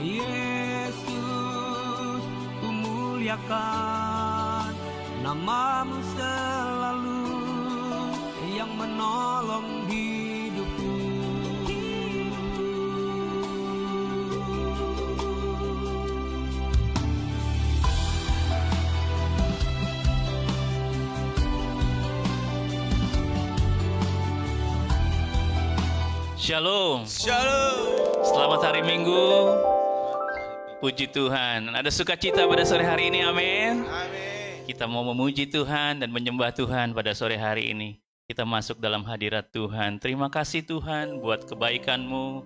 Yesus, ku muliakan namamu selalu yang menolong hidupku. Shalom. Shalom. Selamat hari Minggu. Puji Tuhan. Ada sukacita pada sore hari ini. Amin. Amin. Kita mau memuji Tuhan dan menyembah Tuhan pada sore hari ini. Kita masuk dalam hadirat Tuhan. Terima kasih Tuhan buat kebaikan-Mu,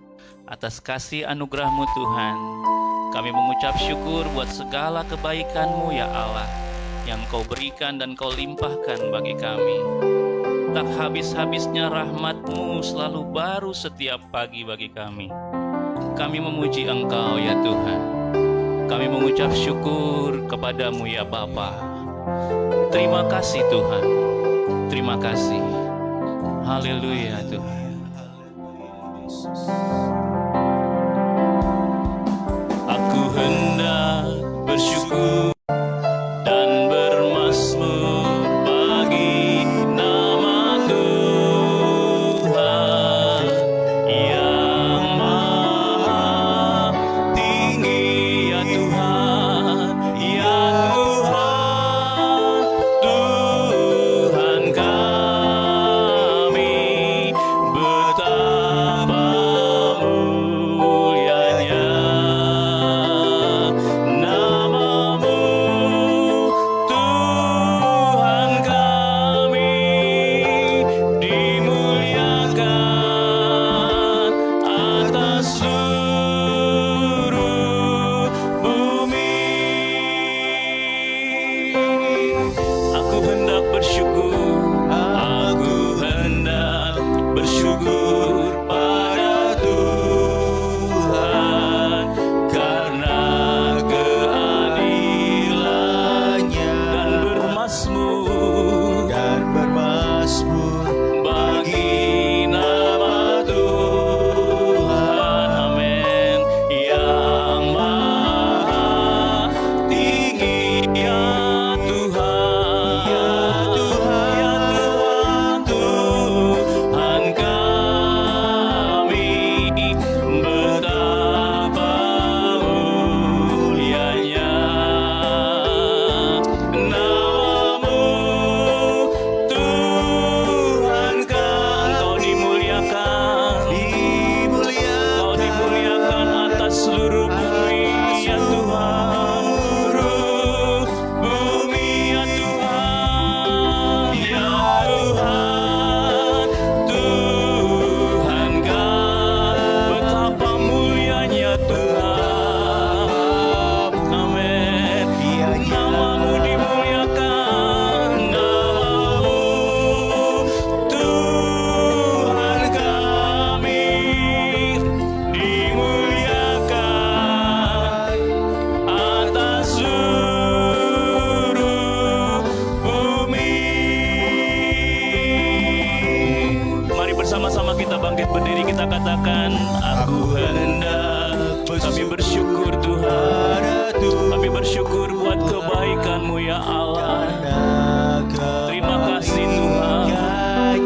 atas kasih anugerah-Mu Tuhan. Kami mengucap syukur buat segala kebaikan-Mu ya Allah, yang Kau berikan dan Kau limpahkan bagi kami. Tak habis-habisnya rahmat-Mu selalu baru setiap pagi bagi kami. Kami memuji Engkau ya Tuhan. Kami mengucap syukur kepada-Mu ya Bapa. Terima kasih Tuhan. Terima kasih. Haleluya Tuhan. Aku hendak bersyukur dan bermazmur bagi nama Tuhan yang maha tinggi ya Tuhan, ya Tuhan kami, betapa mulianya namamu Tuhan kami, dimuliakan atas seluruh bumi. Aku hendak bersyukur, aku hendak bersyukur pada Tuhan karena keadilannya, dan bermazmur bagi nama Tuhan. Amin. Yang maha tinggi ya Tuhan, ya Tuhan, Tuhan kami, betapa mulianya namamu Tuhan kan. Kau dimuliakan, Kau dimuliakan atas seluruh bumi ya Tuhan, seluruh bumi ya Tuhan, ya Tuhan, Tuhan kan, betapa mulianya Tuhan. Amin. Namamu dimuliakan, namamu Tuhan kami, dimuliakan atas seluruh bumi. Mari bersama-sama kita bangkit berdiri, kita katakan, aku hendak. Kami bersyukur Tuhan, kami bersyukur buat kebaikan-Mu ya Allah. Terima kasih Tuhan,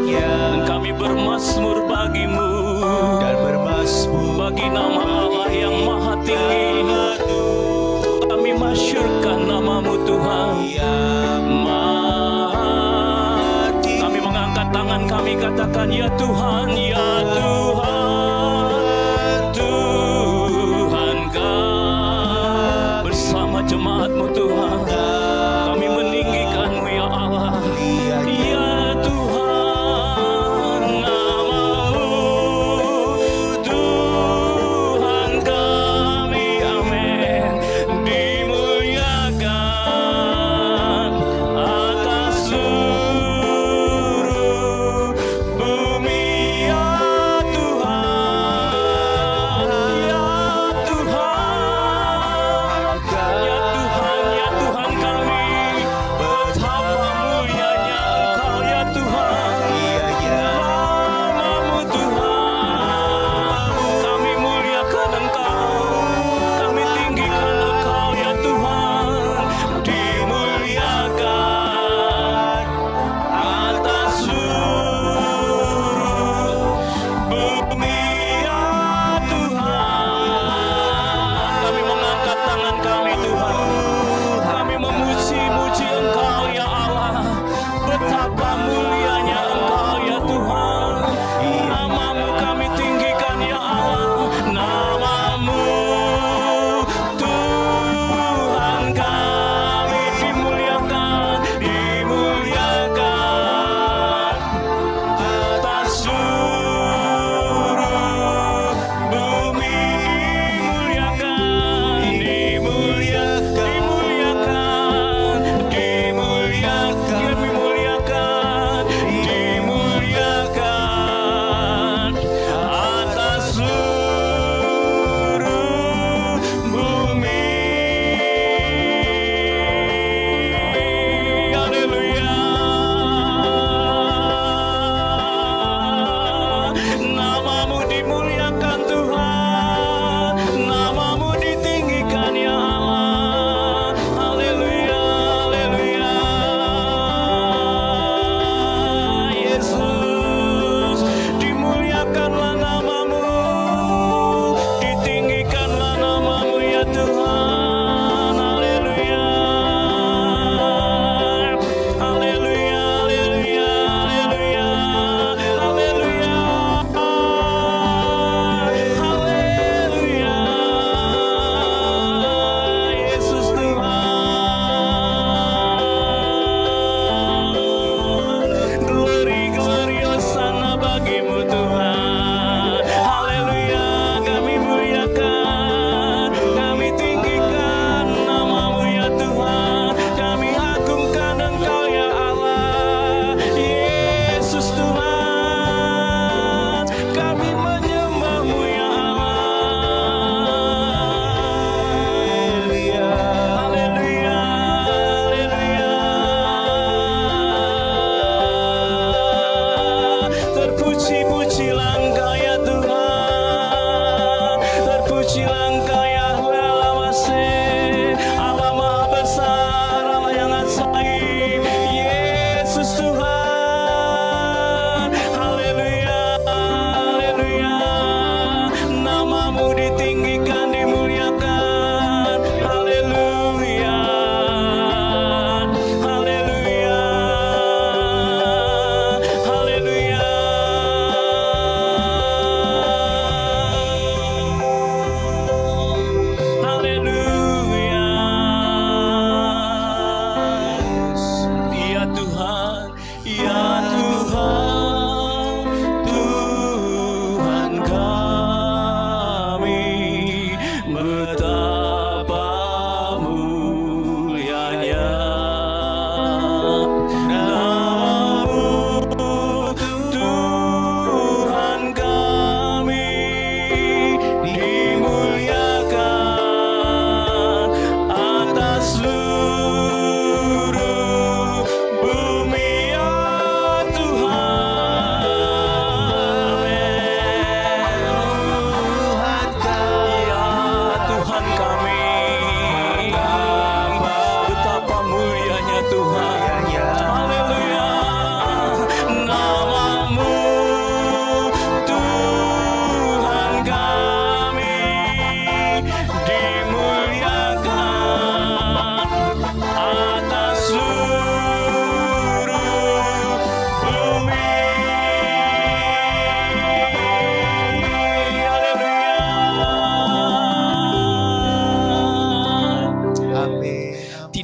dan kami bermazmur bagi-Mu, bagi nama Allah yang maha tinggi. Kami masyurkan namamu Tuhan. Kami mengangkat tangan kami, katakan ya Tuhan, ya Tuhan, Tuhan kami bersama jemaat-Mu Tuhan. Kami meninggikan-Mu ya Allah, ya Tuhan, namamu Tuhan kami, amin, dimuliakan atas seluruh bumi ya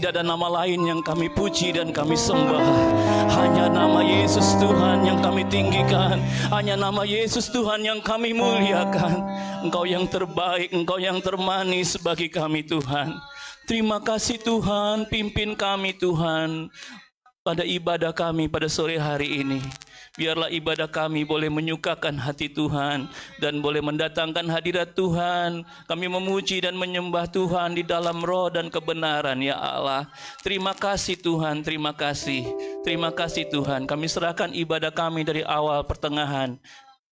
Tidak ada nama lain yang kami puji dan kami sembah. Hanya nama Yesus Tuhan yang kami tinggikan. Hanya nama Yesus Tuhan yang kami muliakan. Engkau yang terbaik, Engkau yang termanis bagi kami Tuhan. Terima kasih Tuhan, pimpin kami Tuhan pada ibadah kami pada sore hari ini. Biarlah ibadah kami boleh menyukakan hati Tuhan dan boleh mendatangkan hadirat Tuhan. Kami memuji dan menyembah Tuhan di dalam roh dan kebenaran, ya Allah. Terima kasih Tuhan, terima kasih. Terima kasih Tuhan. Kami serahkan ibadah kami dari awal, pertengahan,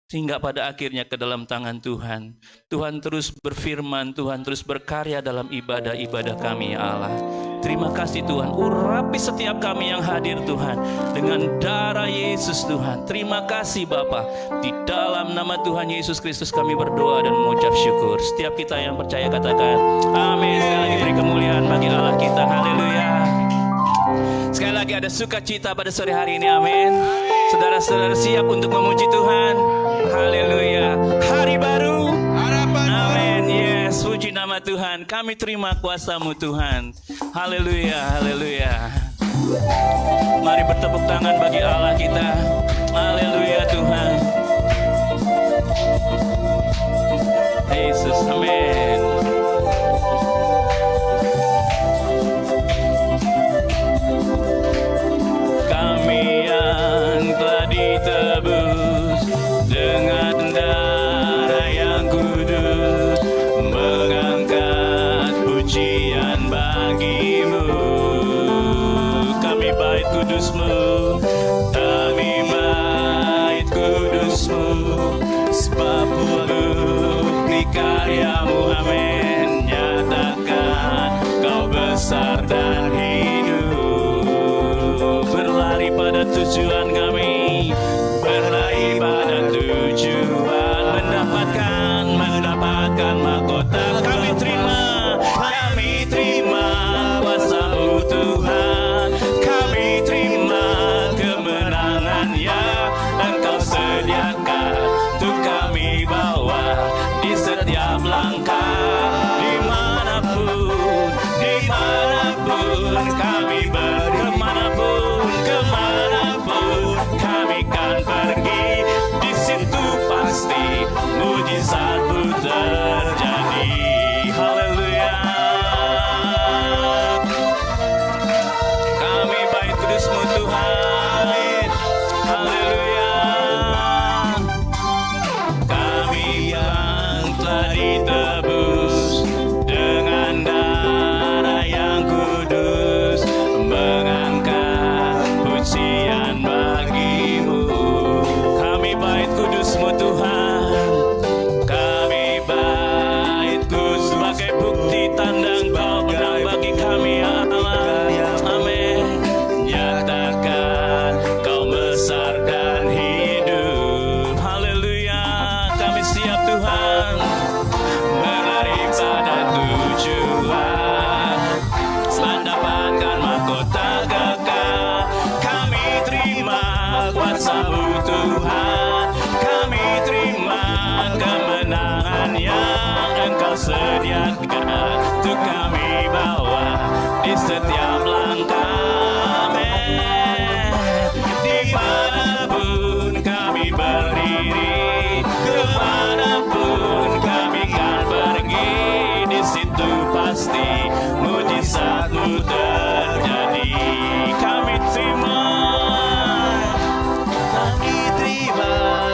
sehingga pada akhirnya ke dalam tangan Tuhan. Tuhan terus berfirman, Tuhan terus berkarya dalam ibadah-ibadah kami, ya Allah. Terima kasih Tuhan, urapi setiap kami yang hadir Tuhan dengan darah Yesus Tuhan. Terima kasih Bapa. Di dalam nama Tuhan Yesus Kristus kami berdoa dan mengucap syukur. Setiap kita yang percaya katakan amin. Sekali lagi beri kemuliaan bagi Allah kita. Haleluya. Sekali lagi ada sukacita pada sore hari ini, amin. Saudara-saudara siap untuk memuji Tuhan. Haleluya. Hari baru, harapan baru. Amin. Yes, puji nama Tuhan. Kami terima kuasa-Mu Tuhan. Haleluya, haleluya. Mari bertepuk tangan bagi Allah kita. Haleluya Tuhan. Yesus, amin. Kami yang telah ditebus dengan darah yang kudus, mengangkat pujian bagi-Mu. Kami bait kudus-Mu, kami bait kudus-Mu, sebab bukti karya-Mu, amin. Nyatakan Kau besar dan hidup. Berlari pada tujuan kami, berlari pada tujuan, mendapatkan mahkota. Kami terima kuasa-Mu Tuhan. Kami terima kemenangan yang Engkau sediakan untuk kami bawa di setiap langkah. Dimanapun kami kemanapun kami kan pergi, di situ pasti mujizat-Mu terjadi. Haleluya. Kami bait kudus-Mu Tuhan. Haleluya. Kami yang telah ditebus dengan darah yang kudus, mengangkat pujian bagi-Mu. Kami bait kudus-Mu Tuhan. Kami bait kudus sebagai bukti tanda Engkau menang bagi kami, ya Allah. Amin. Nyatakan Kau besar dan hidup. Haleluya. Kami siap Tuhan, berlari pada tujuan, mendapatkan mahkota kekal. Kami terima kuasa-Mu Tuhan. Kami terima kemenangan yang Engkau sediakan untuk kami bawa di setiap langkah. Amin. Dimanapun kami berdiri, kemanapun kami kan pergi, di situ pasti mujizat-Mu terjadi. Kami terima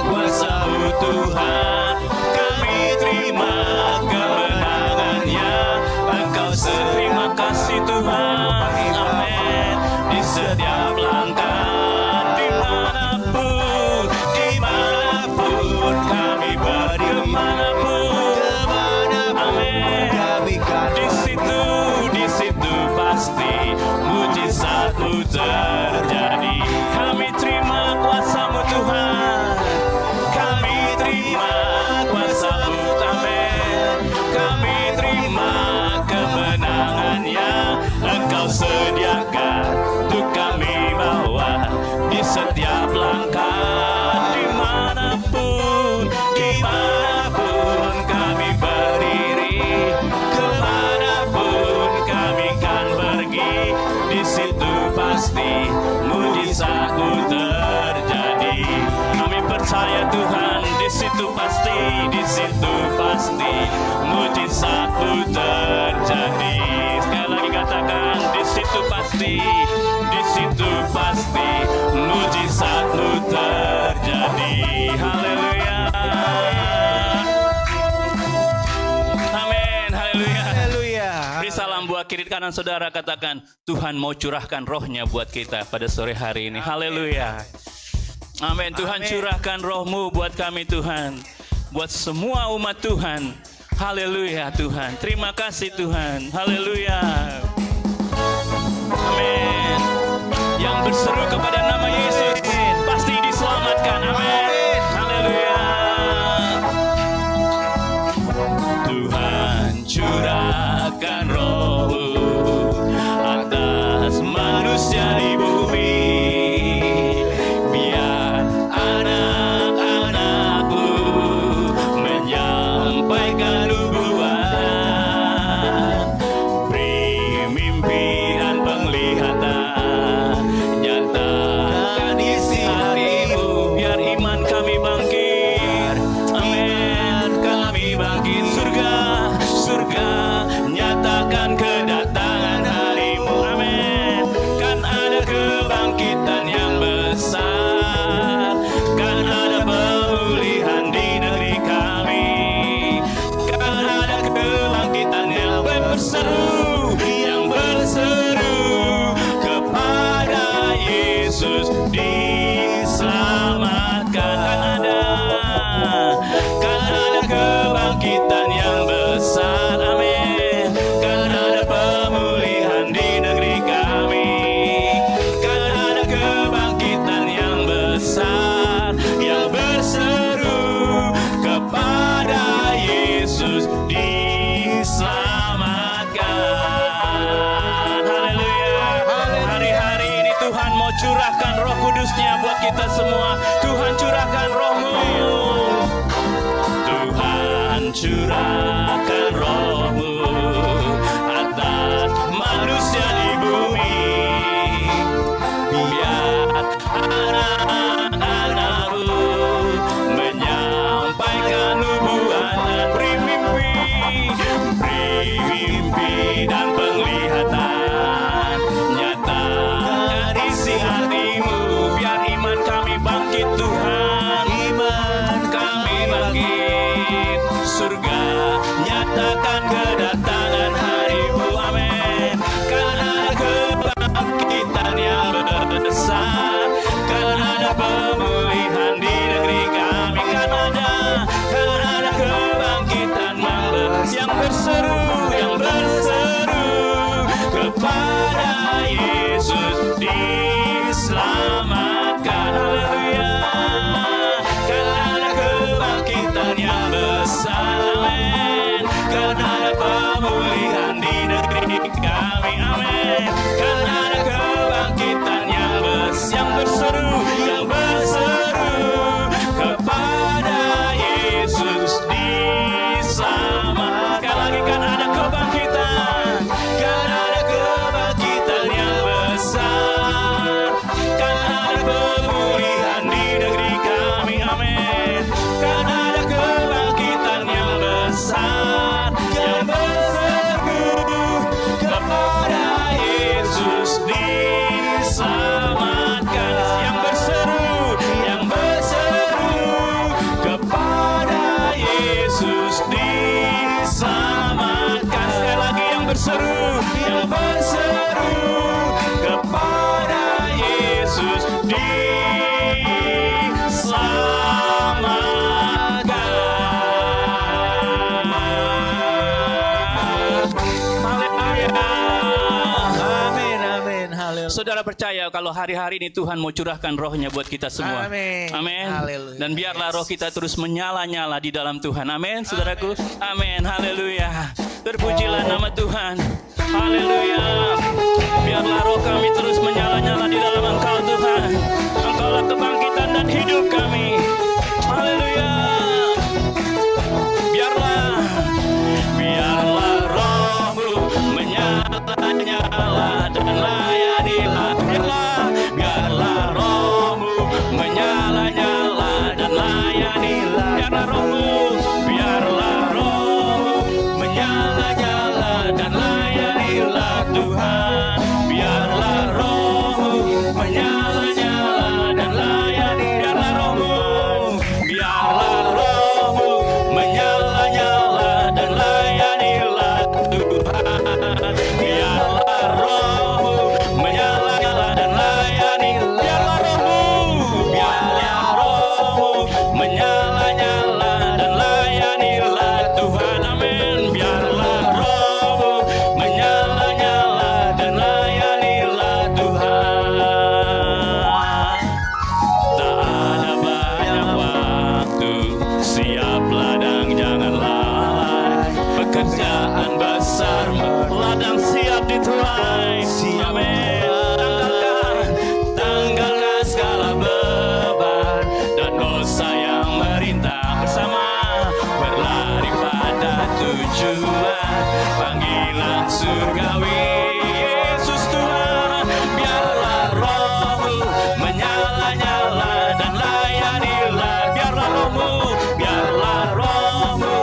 kuasa-Mu Tuhan. Kami terima kemenangan yang Engkau terima kasih Tuhan. Amin. Di setiap langkah, dimanapun kami berdiri, amin. Di situ pasti mujizat-Mu terjadi. Kami terima kuasa-Mu Tuhan. Kami terima kuasa-Mu, amin. Kami terima kemenangan yang Engkau sediakan untuk kami bawa di setiap langkah. Dimanapun kami berdiri, kemanapun kami kan pergi, pasti, di situ pasti mujizatmu terjadi. Haleluya. Amin. Haleluya. Haleluya. Beri salam buat kiri kanan saudara, katakan Tuhan mau curahkan rohnya buat kita pada sore hari ini. Haleluya. Amin. Tuhan Amin. curahkan rohmu buat kami Tuhan. Buat semua umat Tuhan. Haleluya Tuhan. Terima kasih Tuhan. Haleluya. Amin. Yang berseru kepada nama Yesus pasti diselamatkan. Amin. Haleluya. Tuhan curahkan roh atas manusia di bumi, biar anak-anakku menyampaikan nubuatan, beri mimpi dan penglihatan, nyatakan isi hatimu, biar iman kami bangkit. Amin. Kami bangkit, surga, surga, nyatakan kedatangan harimu. Amin. Kan ada kebangkitan yang besar, kan ada pemulihan di negeri kami, kan ada kebangkitan yang berseru, kepada Yesus diselamatkan. Kan ada kebangkitan yang besar. Amin. Kan ada pemulihan di negeri kami, kan ada kebangkitan yang besar, yang berseru kepada Yesus diselamatkan. Haleluya. Hari-hari ini Tuhan mau curahkan roh kudusnya buat kita semua. Tuhan curahkan rohmu. Tuhan curahkan rohmu atas manusia di bumi, biar anak-anakmu menyampaikan nubuatan, beri mimpi dan penglihatan, nyatakan isi hatimu, biar iman kami bangkit Tuhan, iman kami bangkit, surga nyatakan kedatangan harimu. Amin. Kan ada kebangkitan yang besar, kan ada pemulihan di negeri kami, kan ada kebangkitan yang berseru, kepada Yesus diselamatkan. Haleluya. Kan ada kebangkitan yang besar. Amin. Kan ada pemulihan di negeri kami. Amin. Kan ada kebangkitan yang berseru, kepada Yesus diselamatkan. Lagi kan ada kebangkitan, yang besar, kan ada pemulihan di negeri kami. Amin. Kan ada kebangkitan yang besar, yang berseru kepada Yesus diselamatkan. Yang berseru kepada Yesus diselamatkan. Sekali lagi, yang berseru kepada Yesus diselamatkan. Haleluya. Amin, amin. Haleluya. Saudara percaya kalau hari-hari ini Tuhan mau curahkan rohnya buat kita semua. Amin. Amin. Haleluya. Dan biarlah roh kita terus menyala-nyala di dalam Tuhan. Amin, saudaraku. Amin. Haleluya. Terpujilah nama Tuhan. Haleluya. Biarlah roh kami terus menyala-nyala di dalam Engkau Tuhan. Engkaulah kebangkitan dan hidup kami. Haleluya. Biarlah rohmu menyala-nyala dan layanilah. Biarlah rohmu menyala-nyala dan layanilah. Biarlah rohmu menyala-nyala dan layanilah Tuhan. Biarlah Pekerjaan besar ladang siap dituai. Amin. Tanggalkan segala beban dan dosa yang merintah, bersama berlari pada tujuan panggilan surgawi. Yesus Tuhan, biarlah rohmu menyala-nyala dan layanilah. Biarlah rohmu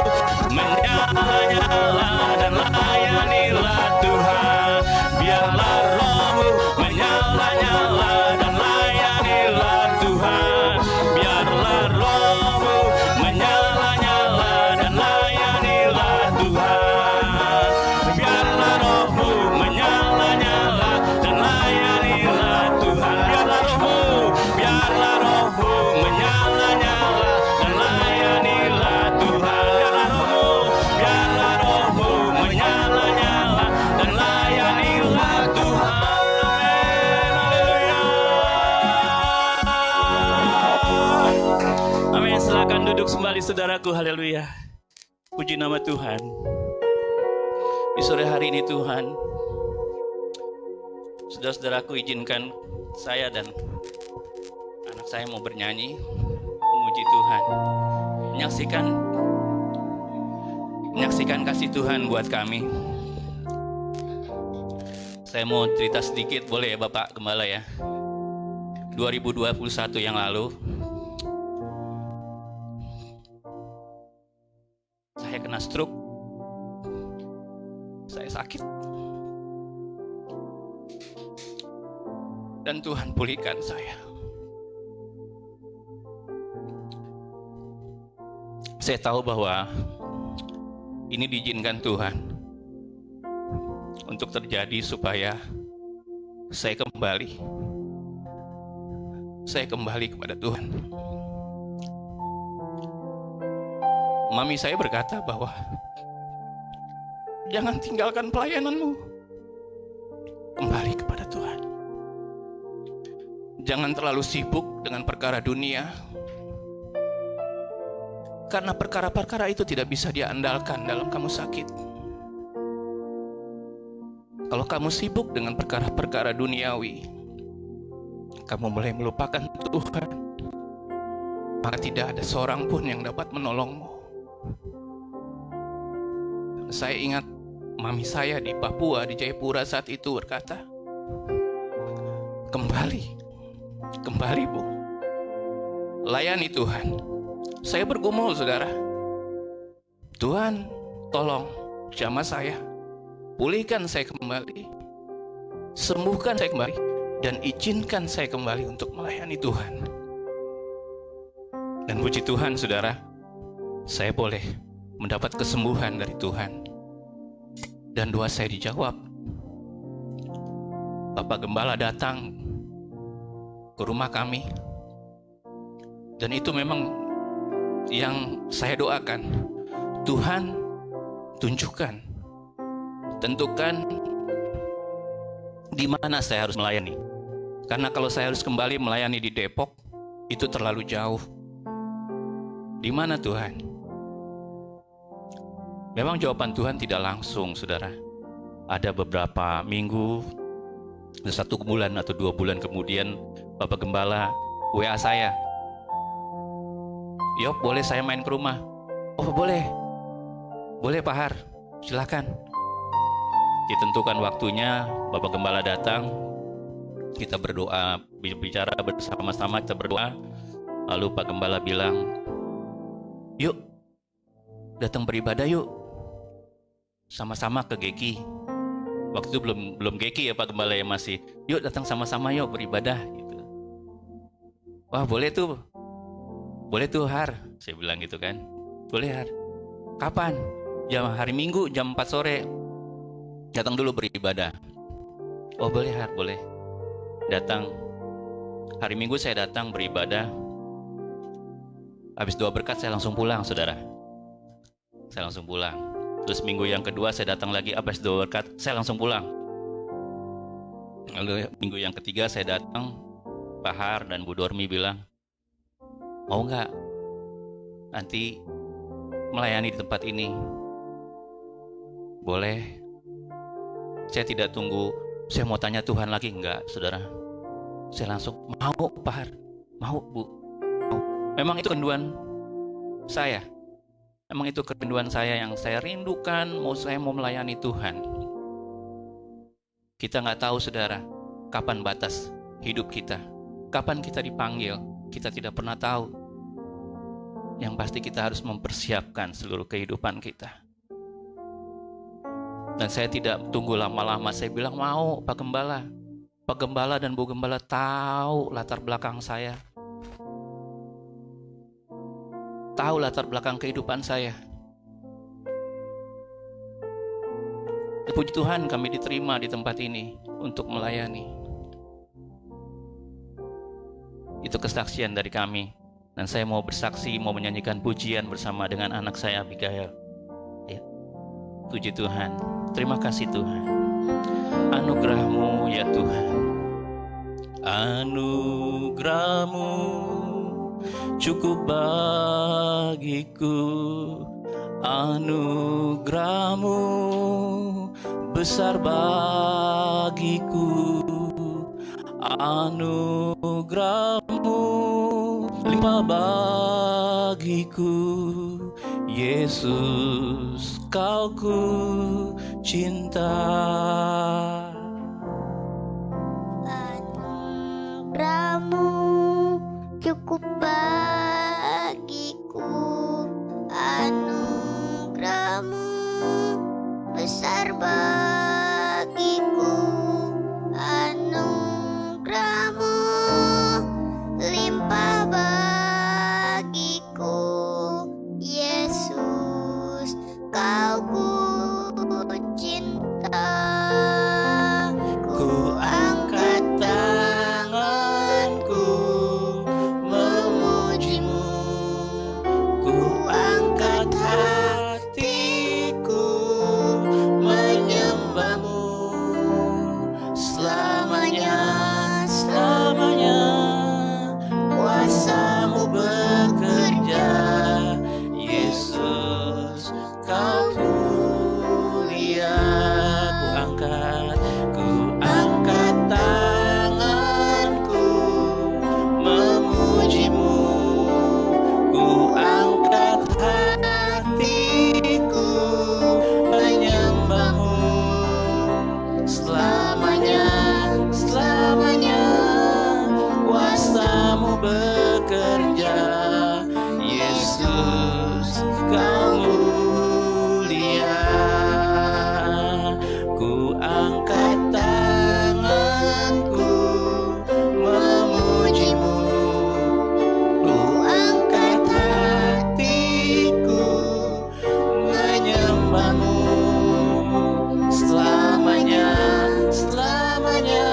menyala-nyala dan layanilah Tuhan. Biarlah rohmu menyala-nyala dan layanilah Tuhan. Biarlah rohmu menyala-nyala dan layanilah Tuhan. Biarlah rohmu menyala-nyala dan layanilah Tuhan. Biarlah rohmu menyala-nyala dan layanilah Tuhan. Biarlah rohmu menyala-nyala dan layanilah Tuhan. Amin. Haleluya. Amin. Silakan duduk kembali saudaraku. Haleluya. Puji nama Tuhan. Di sore hari ini Tuhan, saudara-saudaraku, izinkan saya dan anak saya mau bernyanyi memuji Tuhan, menyaksikan kasih Tuhan buat kami. Saya mau cerita sedikit, boleh ya Bapak Gembala ya? 2021 yang lalu saya kena stroke. Saya sakit dan Tuhan pulihkan saya. Saya tahu bahwa ini diizinkan Tuhan untuk terjadi supaya saya kembali kepada Tuhan. Mami saya berkata bahwa jangan tinggalkan pelayananmu, kembali kepada Tuhan. Jangan terlalu sibuk dengan perkara dunia, karena perkara-perkara itu tidak bisa diandalkan dalam kamu sakit. Kalau kamu sibuk dengan perkara-perkara duniawi, kamu mulai melupakan Tuhan, maka tidak ada seorang pun yang dapat menolongmu. Saya ingat mami saya di Papua, di Jayapura saat itu berkata, kembali Bu, layani Tuhan. Saya bergumul saudara, Tuhan tolong jamah saya, pulihkan saya kembali, sembuhkan saya kembali, dan izinkan saya kembali untuk melayani Tuhan. Dan puji Tuhan saudara, saya boleh mendapat kesembuhan dari Tuhan, dan doa saya dijawab. Bapak Gembala datang ke rumah kami, dan itu memang yang saya doakan. Tuhan tunjukkan, tentukan di mana saya harus melayani. Karena kalau saya harus kembali melayani di Depok, itu terlalu jauh. Di mana Tuhan? Memang jawaban Tuhan tidak langsung, saudara. Ada beberapa minggu, 1 bulan atau 2 bulan kemudian, Bapak Gembala WA saya. Yop, boleh saya main ke rumah? Oh boleh. Boleh Pak Har, silakan. Ditentukan waktunya, Bapak Gembala datang. Kita berdoa, bicara bersama-sama, kita berdoa. Lalu Pak Gembala bilang, yuk, datang beribadah yuk. Sama-sama ke GEKI. Waktu itu belum GEKI ya Pak Gembala ya, masih. Yuk datang sama-sama yuk beribadah gitu. Wah boleh tuh Har, saya bilang gitu kan. Boleh Har. Kapan? Hari Minggu jam 4 sore. Datang dulu beribadah. Oh boleh Har, boleh. Datang. Hari Minggu saya datang beribadah. Habis doa berkat saya langsung pulang saudara. Saya langsung pulang. Terus minggu yang kedua saya datang lagi, habis doa berkat, saya langsung pulang. Lalu minggu yang ketiga saya datang, Pak Har dan Bu Dormi bilang, mau nggak nanti melayani di tempat ini? Boleh. Saya tidak tunggu, saya mau tanya Tuhan lagi, enggak, saudara. Saya langsung, mau Pak Har, mau Bu, mau. Memang itu kerinduan saya. Memang itu kerinduan saya yang saya rindukan, saya mau melayani Tuhan. Kita nggak tahu, saudara, kapan batas hidup kita, kapan kita dipanggil, kita tidak pernah tahu. Yang pasti kita harus mempersiapkan seluruh kehidupan kita. Dan saya tidak tunggu lama-lama, saya bilang mau Pak Gembala. Pak Gembala dan Bu Gembala tahu latar belakang saya. Tahu latar belakang kehidupan saya. Puji Tuhan kami diterima di tempat ini untuk melayani. Itu kesaksian dari kami. Dan saya mau bersaksi, mau menyanyikan pujian bersama dengan anak saya Abigail. Ya. Puji Tuhan. Terima kasih Tuhan. Anugerah-Mu ya Tuhan. Anugerah-Mu cukup bagiku. Anugerah-Mu besar bagiku. Anugerah-Mu limpah bagiku. Yesus, Kau ku cinta. Anugerah-Mu cukup bagiku. Anugerah-Mu besar bagiku. Anugerah-Mu limpah bagiku. Yesus, Kau ku cinta. Ku angkat tanganku memuji-Mu. Ku angkat hatiku menyembah-Mu. Selamanya, selamanya kuasa-Mu bekerja. Yesus, Kau mulia. Ku angkat tanganku memuji-Mu. Ku angkat hatiku menyembah-Mu. Selamanya, selamanya kuasa-Mu bekerja. Yesus, Kau mulia. Ku angkat tanganku memuji-Mu. Ku angkat hatiku menyembah-Mu. Selamanya, selamanya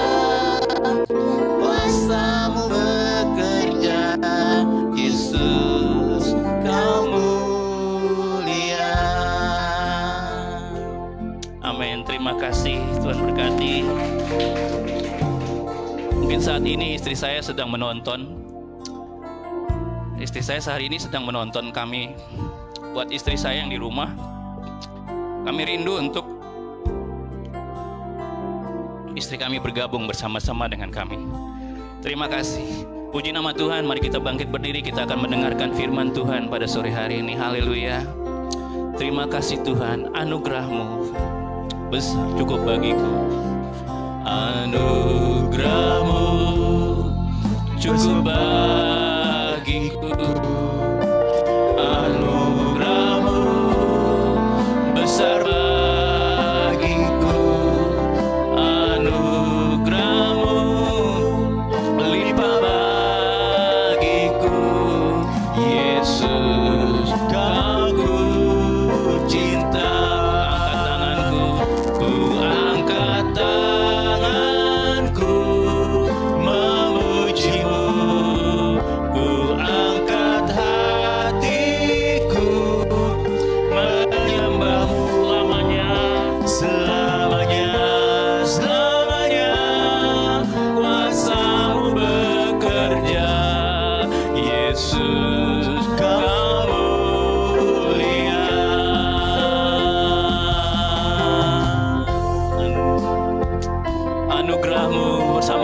kuasa-Mu bekerja. Yesus, Kau mulia. Amin. Terima kasih, Tuhan berkati. Mungkin saat ini istri saya sedang menonton. Istri saya sehari ini sedang menonton kami. Buat istri saya yang di rumah, kami rindu untuk istri kami bergabung bersama-sama dengan kami. Terima kasih. Puji nama Tuhan. Mari kita bangkit berdiri. Kita akan mendengarkan firman Tuhan pada sore hari ini. Haleluya. Terima kasih Tuhan. Anugerah-Mu besar cukup bagiku. Anugerah-Mu cukup bagiku. Anugerah-Mu besar bagiku. Anugerah-Mu limpah bagiku. Yesus, Kau ku cinta. Angkat tanganku memuji-Mu.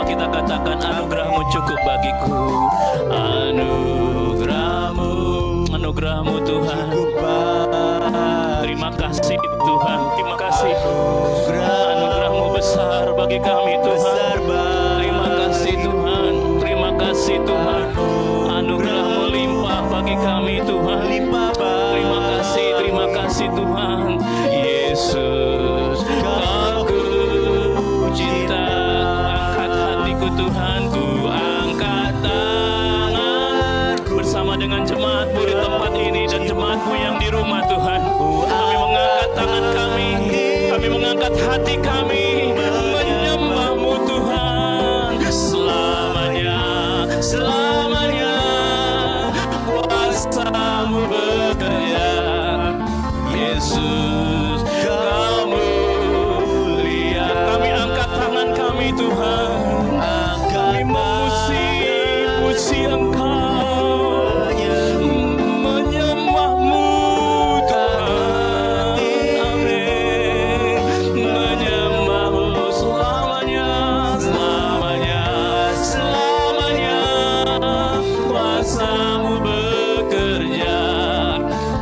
kita katakan anugerah-Mu cukup bagiku. Anugerah-Mu, anugerah-Mu Tuhan. Terima kasih Tuhan, terima kasih. Anugerah-Mu besar bagi kami Tuhan. Terima kasih Tuhan, terima kasih Tuhan. Anugerah-Mu limpah bagi kami Tuhan. Terima kasih Tuhan. Yesus, Aku cinta. Angkat hatiku Tuhan, ku angkat tangan bersama dengan jemaat-Mu di tempat ini dan jemaat-Mu yang di rumah Tuhan. Kami mengangkat tangan kami mengangkat hati kami menyembah-Mu Tuhan. Selamanya, selamanya kuasa-Mu bekerja. Yesus, Kau mulia. Kami angkat tangan kami Tuhan. Kami memuji Engkau, menyembah-Mu Tuhan. Amin. Menyembah-Mu selamanya, selamanya, selamanya. Kuasa-Mu bekerja.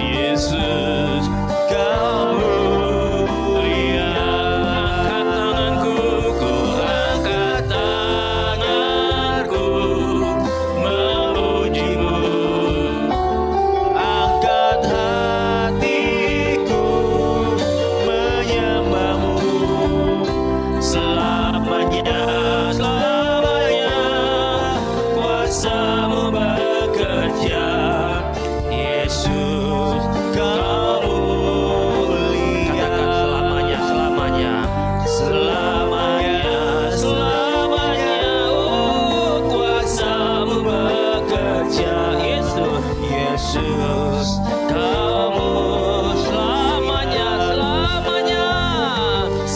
Yesus, Kau mulia. Angkat tanganku, ku angkat tanganku memuji-Mu. Angkat hatiku menyembah-Mu. Selamanya, selamanya kuasa-Mu bekerja. Yesus, Kau mulia. Katakan selamanya, selamanya, selamanya, selamanya. Oh, kuasa-Mu bekerja. Yesus, Yesus, Kamu selamanya, selamanya,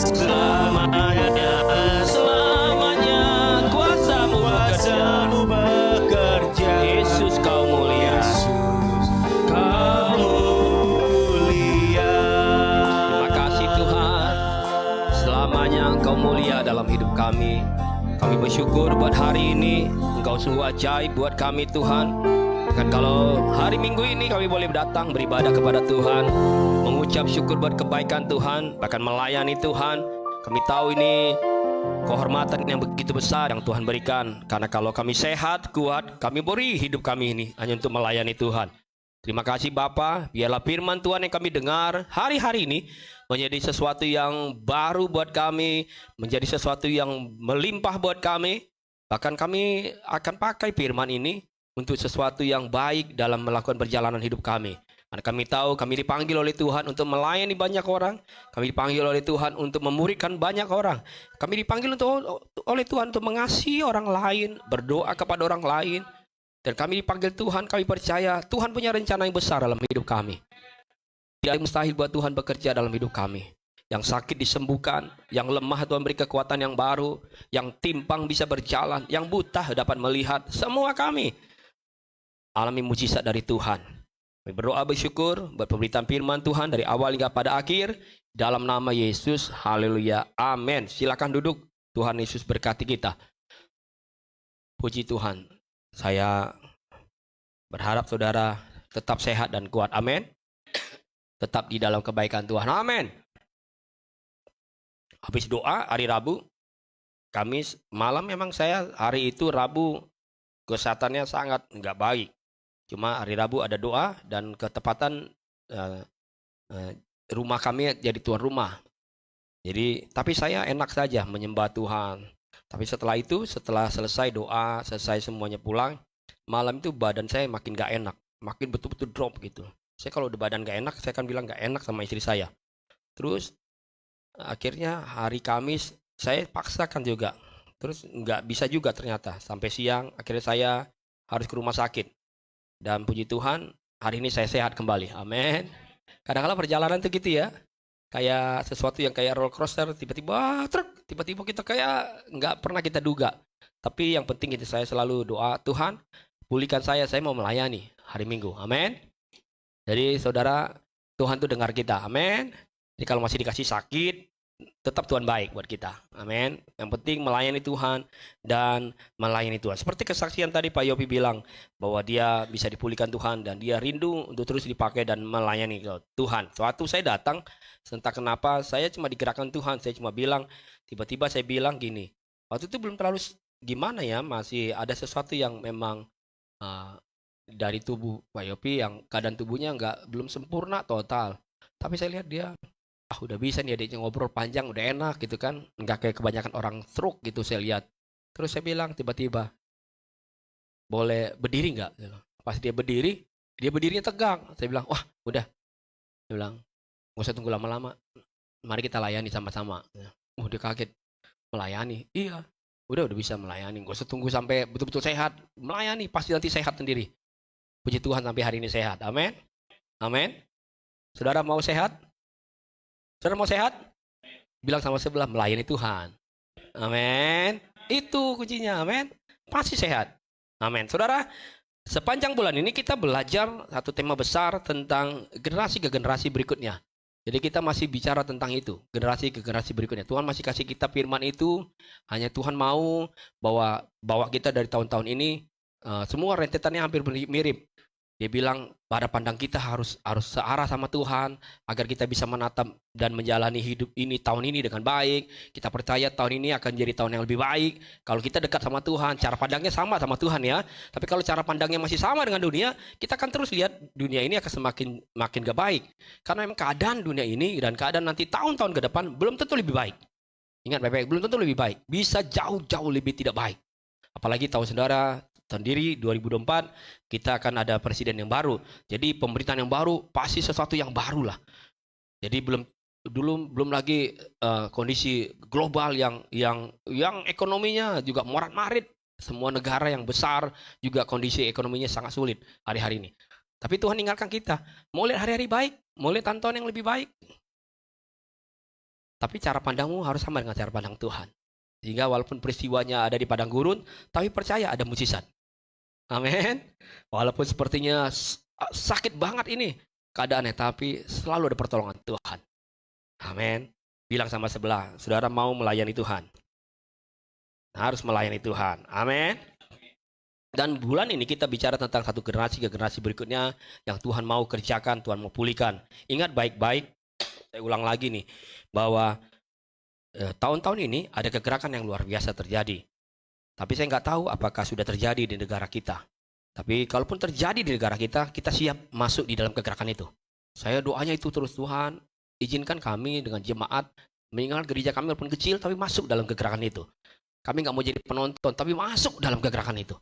selamanya, selamanya. Kuasa-Mu bekerja. Yesus, Kau mulia. Kau mulia. Terima kasih Tuhan. Selamanya Engkau mulia dalam hidup kami. Kami bersyukur buat hari ini. Engkau sungguh ajaib buat kami Tuhan. Dan kalau hari Minggu ini kami boleh datang beribadah kepada Tuhan, mengucap syukur buat kebaikan Tuhan, bahkan melayani Tuhan. Kami tahu ini kehormatan yang begitu besar yang Tuhan berikan. Karena kalau kami sehat, kuat, kami beri hidup kami ini hanya untuk melayani Tuhan. Terima kasih Bapa, biarlah firman Tuhan yang kami dengar hari-hari ini menjadi sesuatu yang baru buat kami, menjadi sesuatu yang melimpah buat kami. Bahkan kami akan pakai firman ini untuk sesuatu yang baik dalam melakukan perjalanan hidup kami. Karena kami tahu kami dipanggil oleh Tuhan untuk melayani banyak orang. Kami dipanggil oleh Tuhan untuk memuridkan banyak orang. Kami dipanggil oleh Tuhan untuk mengasihi orang lain, berdoa kepada orang lain. Dan kami dipanggil Tuhan, kami percaya Tuhan punya rencana yang besar dalam hidup kami. Tidak mustahil buat Tuhan bekerja dalam hidup kami. Yang sakit disembuhkan, yang lemah Tuhan beri kekuatan yang baru, yang timpang bisa berjalan, yang buta dapat melihat. Semua kami alami mujizat dari Tuhan. Kami berdoa bersyukur buat pemberitaan firman Tuhan dari awal hingga pada akhir. Dalam nama Yesus, haleluya, amin. Silakan duduk, Tuhan Yesus berkati kita. Puji Tuhan. Saya berharap saudara tetap sehat dan kuat, amin. Tetap di dalam kebaikan Tuhan, amin. Habis doa hari Rabu, Kamis malam memang saya hari itu Rabu kesehatannya sangat nggak baik. Cuma hari Rabu ada doa dan ketepatan rumah kami jadi tuan rumah. Jadi tapi saya enak saja menyembah Tuhan. Tapi setelah itu, setelah selesai doa, selesai semuanya pulang, malam itu badan saya makin gak enak, makin betul-betul drop gitu. Saya kalau udah badan gak enak, saya akan bilang gak enak sama istri saya. Terus akhirnya hari Kamis saya paksakan juga. Terus nggak bisa juga ternyata. Sampai siang akhirnya saya harus ke rumah sakit. Dan puji Tuhan hari ini saya sehat kembali. Amin. Kadang-kadang perjalanan tuh gitu ya. Kayak sesuatu yang kayak roller coaster, tiba-tiba truk, tiba-tiba kita kayak nggak pernah kita duga. Tapi yang penting itu saya selalu doa, Tuhan pulihkan saya mau melayani hari Minggu. Amin. Jadi saudara, Tuhan tuh dengar kita. Amin. Jadi kalau masih dikasih sakit, tetap Tuhan baik buat kita. Amin. Yang penting melayani Tuhan dan melayani Tuhan. Seperti kesaksian tadi Pak Yopi bilang bahwa dia bisa dipulihkan Tuhan dan dia rindu untuk terus dipakai dan melayani Tuhan. Suatu saya datang, entah kenapa saya cuma digerakkan Tuhan. Saya cuma bilang, tiba-tiba saya bilang gini. Waktu itu belum terlalu gimana ya, masih ada sesuatu yang memang dari tubuh Pak Yopi yang keadaan tubuhnya belum sempurna total. Tapi saya lihat dia udah bisa nih adiknya ngobrol panjang, udah enak gitu kan, nggak kayak kebanyakan orang stroke gitu saya lihat. Terus saya bilang tiba-tiba, boleh berdiri nggak? Pas dia berdirinya tegang. Saya bilang, wah udah. Dia bilang, nggak usah tunggu lama-lama, mari kita layani sama-sama. Dia kaget, melayani? Iya, udah bisa melayani, nggak usah tunggu sampai betul-betul sehat, melayani pasti nanti sehat sendiri. Puji Tuhan sampai hari ini sehat, amin, amin. Saudara mau sehat? Saudara mau sehat? Bilang sama sebelah, melayani Tuhan. Amin. Itu kuncinya, amin. Pasti sehat. Amin. Saudara, sepanjang bulan ini kita belajar satu tema besar tentang generasi ke generasi berikutnya. Jadi kita masih bicara tentang itu, generasi ke generasi berikutnya. Tuhan masih kasih kita firman itu, hanya Tuhan mau bawa kita dari tahun-tahun ini, semua rentetannya hampir mirip. Dia bilang pada pandang kita harus searah sama Tuhan agar kita bisa menatap dan menjalani hidup ini tahun ini dengan baik. Kita percaya tahun ini akan jadi tahun yang lebih baik. Kalau kita dekat sama Tuhan, cara pandangnya sama Tuhan ya. Tapi kalau cara pandangnya masih sama dengan dunia, kita akan terus lihat dunia ini akan makin gak baik. Karena memang keadaan dunia ini dan keadaan nanti tahun-tahun ke depan belum tentu lebih baik. Ingat baik-baik, belum tentu lebih baik. Bisa jauh-jauh lebih tidak baik. Apalagi tahu saudara, sendiri 2024 kita akan ada presiden yang baru. Jadi pemerintahan yang baru pasti sesuatu yang baru lah. Jadi belum lagi kondisi global yang ekonominya juga morat-marit. Semua negara yang besar juga kondisi ekonominya sangat sulit hari-hari ini. Tapi Tuhan ingatkan kita, mau lihat hari-hari baik, mau lihat tahun-tahun yang lebih baik. Tapi cara pandangmu harus sama dengan cara pandang Tuhan. Sehingga walaupun peristiwanya ada di padang gurun, tapi percaya ada mukjizat. Amin. Walaupun sepertinya sakit banget ini keadaannya, tapi selalu ada pertolongan Tuhan. Amin. Bilang sama sebelah, saudara mau melayani Tuhan. Harus melayani Tuhan. Amin. Dan bulan ini kita bicara tentang satu generasi ke generasi berikutnya yang Tuhan mau kerjakan, Tuhan mau pulihkan. Ingat baik-baik, saya ulang lagi nih, bahwa tahun-tahun ini ada kegerakan yang luar biasa terjadi. Tapi saya nggak tahu apakah sudah terjadi di negara kita. Tapi kalaupun terjadi di negara kita, kita siap masuk di dalam kegerakan itu. Saya doanya itu terus, Tuhan, izinkan kami dengan jemaat meninggalkan gereja kami walaupun kecil, tapi masuk dalam kegerakan itu. Kami nggak mau jadi penonton, tapi masuk dalam kegerakan itu.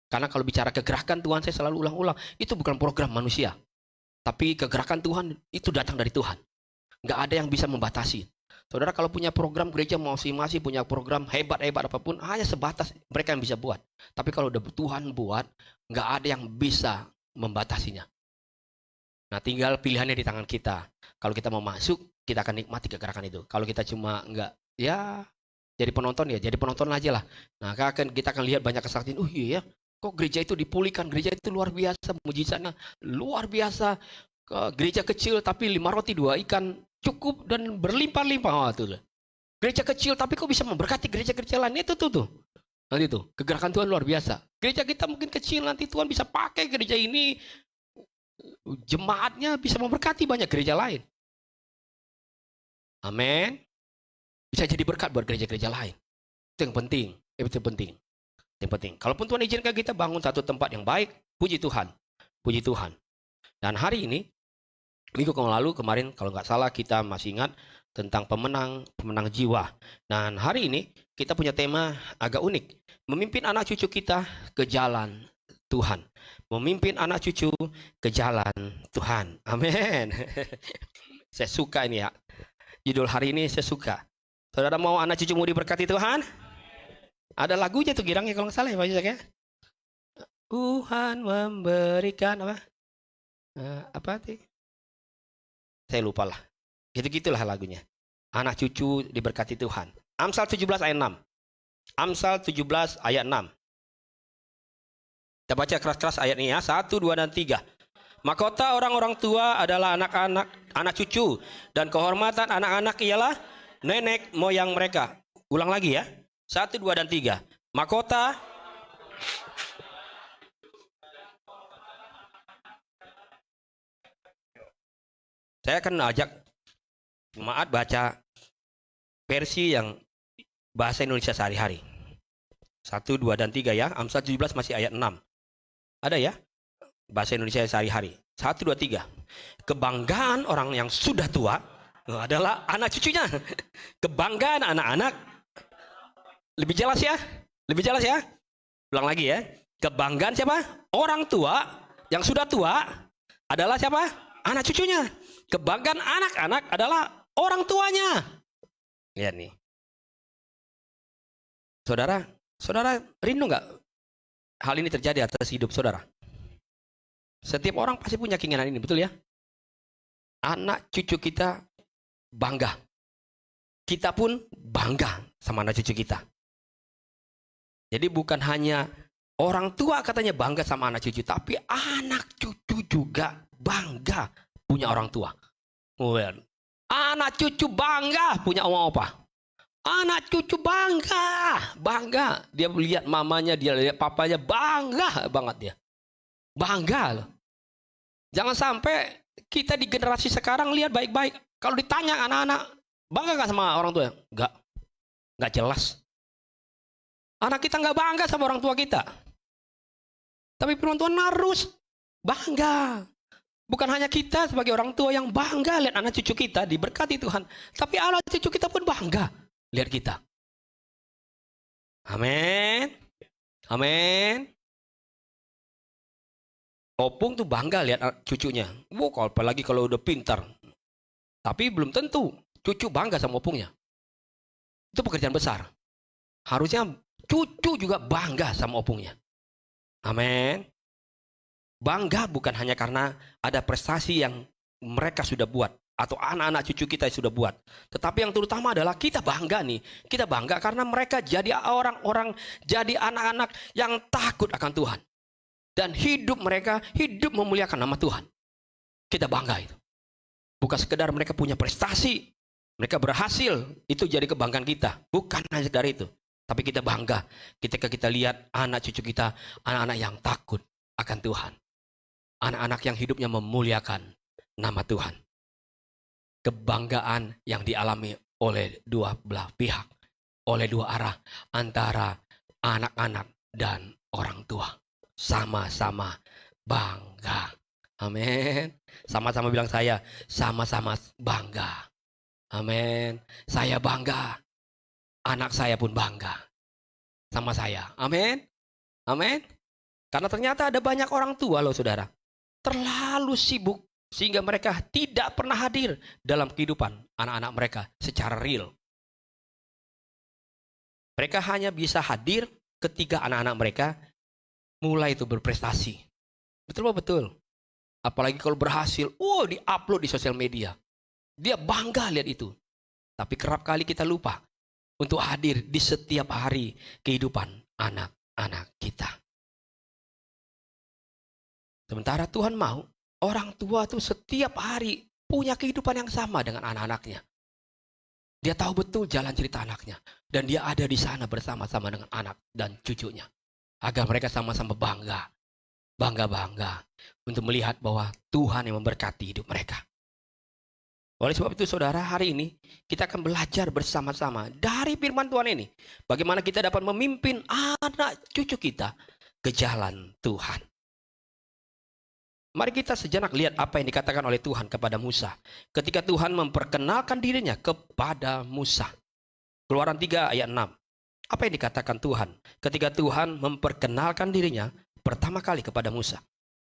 Karena kalau bicara kegerakan Tuhan, saya selalu ulang-ulang, itu bukan program manusia. Tapi kegerakan Tuhan itu datang dari Tuhan. Nggak ada yang bisa membatasi. Saudara kalau punya program gereja masing-masing punya program hebat-hebat apapun, hanya sebatas mereka yang bisa buat. Tapi kalau udah Tuhan buat, nggak ada yang bisa membatasinya. Nah tinggal pilihannya di tangan kita. Kalau kita mau masuk, kita akan nikmati kegerakan itu. Kalau kita cuma nggak, ya jadi penonton ya, jadi penonton aja lah. Nah kita akan lihat banyak kesaksian, iya ya, kok gereja itu dipulihkan, gereja itu luar biasa, mujizatnya luar biasa. Gereja kecil tapi 5 roti 2 ikan cukup dan berlimpah-limpah. Tuh. Gereja kecil tapi kok bisa memberkati gereja-gereja lain. Itu tuh. Nanti tuh, kegerakan Tuhan luar biasa. Gereja kita mungkin kecil, nanti Tuhan bisa pakai gereja ini, jemaatnya bisa memberkati banyak gereja lain. Amin. Bisa jadi berkat buat gereja-gereja lain. Itu yang penting. Itu penting. Yang penting. Kalaupun Tuhan izinkan kita bangun satu tempat yang baik, puji Tuhan. Puji Tuhan. Dan hari ini, minggu kemarin kalau nggak salah kita masih ingat tentang pemenang jiwa. Dan hari ini kita punya tema agak unik. Memimpin anak cucu kita ke jalan Tuhan. Memimpin anak cucu ke jalan Tuhan. Amin. Saya suka ini ya. Judul hari ini saya suka. Saudara mau anak cucumu diberkati Tuhan? Ada lagunya tuh girangnya kalau nggak salah ya Pak Yusuf ya. Tuhan memberikan apa? Apa sih? Saya lupa lah. Gitu-gitulah lagunya. Anak cucu diberkati Tuhan. Amsal 17 ayat 6. Amsal 17 ayat 6. Kita baca keras-keras ayat ini ya. 1, 2, dan 3. Mahkota orang-orang tua adalah anak-anak, anak cucu. Dan kehormatan anak-anak ialah nenek moyang mereka. Ulang lagi ya. 1, 2, dan 3. Mahkota. Saya akan ajak jemaat baca versi yang bahasa Indonesia sehari-hari. 1, 2, dan 3 ya. Amsal 17 masih ayat 6. Ada ya? Bahasa Indonesia sehari-hari. 1, 2, 3. Kebanggaan orang yang sudah tua adalah anak cucunya. Kebanggaan anak-anak. Lebih jelas ya? Lebih jelas ya? Ulang lagi ya. Kebanggaan siapa? Orang tua yang sudah tua adalah siapa? Anak cucunya. Kebanggaan anak-anak adalah orang tuanya. Lihat nih. Saudara rindu nggak hal ini terjadi atas hidup saudara? Setiap orang pasti punya keinginan ini, betul ya? Anak cucu kita bangga. Kita pun bangga sama anak cucu kita. Jadi bukan hanya orang tua katanya bangga sama anak cucu, tapi anak cucu juga bangga punya orang tua. Anak cucu bangga punya oma opa. Anak cucu bangga. Dia lihat mamanya, dia lihat papanya, bangga banget dia. Bangga loh. Jangan sampai kita di generasi sekarang lihat baik-baik. Kalau ditanya anak-anak, bangga gak sama orang tua? Nggak jelas. Anak kita nggak bangga sama orang tua kita. Tapi firman Tuhan harus bangga. Bukan hanya kita sebagai orang tua yang bangga lihat anak cucu kita diberkati Tuhan. Tapi anak cucu kita pun bangga lihat kita. Amin. Amin. Opung tuh bangga lihat cucunya. Apalagi kalau udah pintar. Tapi belum tentu cucu bangga sama opungnya. Itu pekerjaan besar. Harusnya cucu juga bangga sama opungnya. Amin. Bangga bukan hanya karena ada prestasi yang mereka sudah buat. Atau anak-anak cucu kita sudah buat. Tetapi yang terutama adalah kita bangga nih. Kita bangga karena mereka jadi orang-orang, jadi anak-anak yang takut akan Tuhan. Dan hidup mereka, hidup memuliakan nama Tuhan. Kita bangga itu. Bukan sekedar mereka punya prestasi. Mereka berhasil. Itu jadi kebanggaan kita. Bukan hanya dari itu. Tapi kita bangga ketika kita lihat anak cucu kita, anak-anak yang takut akan Tuhan. Anak-anak yang hidupnya memuliakan nama Tuhan. Kebanggaan yang dialami oleh dua belah pihak. Oleh dua arah. Antara anak-anak dan orang tua. Sama-sama bangga. Amin. Sama-sama bilang saya, sama-sama bangga. Amin. Saya bangga. Anak saya pun bangga sama saya. Amin. Amin. Karena ternyata ada banyak orang tua loh saudara. Terlalu sibuk sehingga mereka tidak pernah hadir dalam kehidupan anak-anak mereka secara real. Mereka hanya bisa hadir ketika anak-anak mereka mulai itu berprestasi. Betul betul. Apalagi kalau berhasil, di-upload di sosial media. Dia bangga lihat itu. Tapi kerap kali kita lupa untuk hadir di setiap hari kehidupan anak-anak kita. Sementara Tuhan mau orang tua tuh setiap hari punya kehidupan yang sama dengan anak-anaknya. Dia tahu betul jalan cerita anaknya. Dan dia ada di sana bersama-sama dengan anak dan cucunya. Agar mereka sama-sama bangga. Bangga-bangga. Untuk melihat bahwa Tuhan yang memberkati hidup mereka. Oleh sebab itu saudara, hari ini kita akan belajar bersama-sama dari firman Tuhan ini. Bagaimana kita dapat memimpin anak cucu kita ke jalan Tuhan. Mari kita sejenak lihat apa yang dikatakan oleh Tuhan kepada Musa. Ketika Tuhan memperkenalkan dirinya kepada Musa. Keluaran 3 ayat 6. Apa yang dikatakan Tuhan ketika Tuhan memperkenalkan dirinya pertama kali kepada Musa?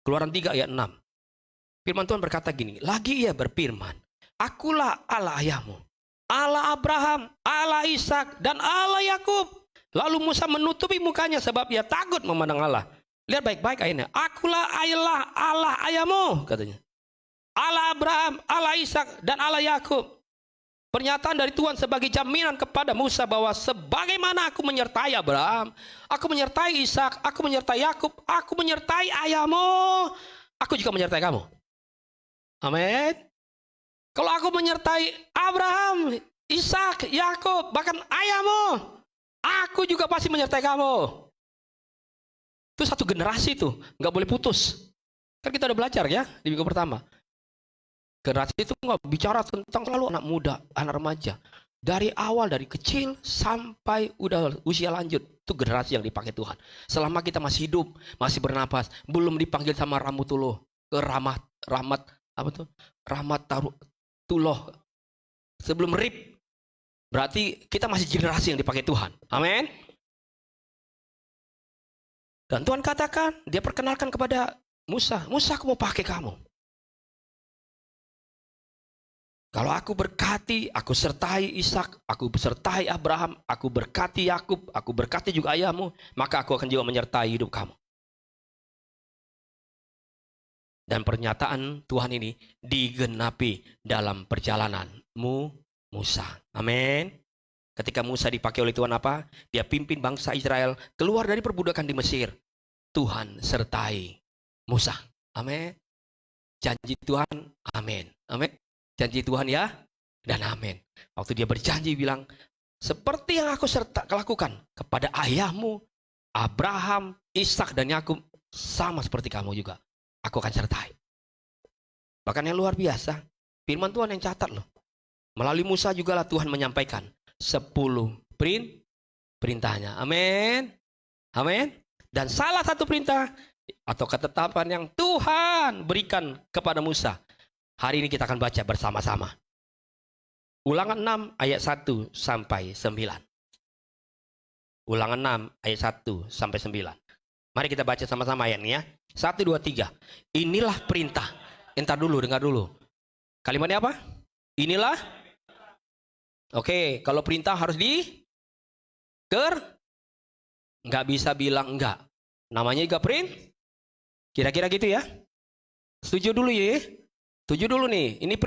Keluaran 3 ayat 6. Firman Tuhan berkata gini, lagi ia berfirman, Akulah Allah ayahmu, Allah Abraham, Allah Ishak, dan Allah Yakub. Lalu Musa menutupi mukanya sebab ia takut memandang Allah. Lihat baik-baik ayatnya. Akulah Allah ayahmu, katanya. Allah Abraham, Allah Ishak, dan Allah Yakub. Pernyataan dari Tuhan sebagai jaminan kepada Musa bahwa sebagaimana aku menyertai Abraham, aku menyertai Ishak, aku menyertai Yakub, aku menyertai ayahmu, aku juga menyertai kamu. Amin. Kalau aku menyertai Abraham, Ishak, Yakub, bahkan ayahmu, aku juga pasti menyertai kamu. Itu satu generasi tuh, nggak boleh putus. Kan kita udah belajar ya di minggu pertama. Generasi itu nggak bicara tentang selalu anak muda, anak remaja. Dari awal, dari kecil sampai udah usia lanjut, itu generasi yang dipakai Tuhan. Selama kita masih hidup, masih bernapas, belum dipanggil sama Rahmatullah ke rahmat apa tuh? Rahmatullah. Sebelum rib, berarti kita masih generasi yang dipakai Tuhan. Amin. Dan Tuhan katakan, dia perkenalkan kepada Musa, Musa, aku mau pakai kamu. Kalau aku berkati, aku sertai Ishak, aku sertai Abraham, aku berkati Yakub, aku berkati juga ayahmu, maka aku akan juga menyertai hidup kamu. Dan pernyataan Tuhan ini digenapi dalam perjalananmu, Musa. Amin. Ketika Musa dipakai oleh Tuhan apa? Dia pimpin bangsa Israel keluar dari perbudakan di Mesir. Tuhan sertai Musa. Amin. Janji Tuhan, amin. Amin. Janji Tuhan ya, dan amin. Waktu dia berjanji bilang, seperti yang aku lakukan kepada ayahmu, Abraham, Ishak, dan Yakub, sama seperti kamu juga. Aku akan sertai. Bahkan yang luar biasa, firman Tuhan yang catat loh. Melalui Musa juga lah Tuhan menyampaikan 10 perintahnya. Amin. Amin. Dan salah satu perintah atau ketetapan yang Tuhan berikan kepada Musa. Hari ini kita akan baca bersama-sama. Ulangan 6 ayat 1 sampai 9. Ulangan 6 ayat 1 sampai 9. Mari kita baca sama-sama ayat ini ya. 1, 2, 3. Inilah perintah. Entar dulu, dengar dulu. Kalimatnya apa? Inilah. Oke, kalau perintah harus nggak bisa bilang enggak. Namanya juga kira-kira gitu ya. Setuju dulu ya. Setuju dulu nih. Ini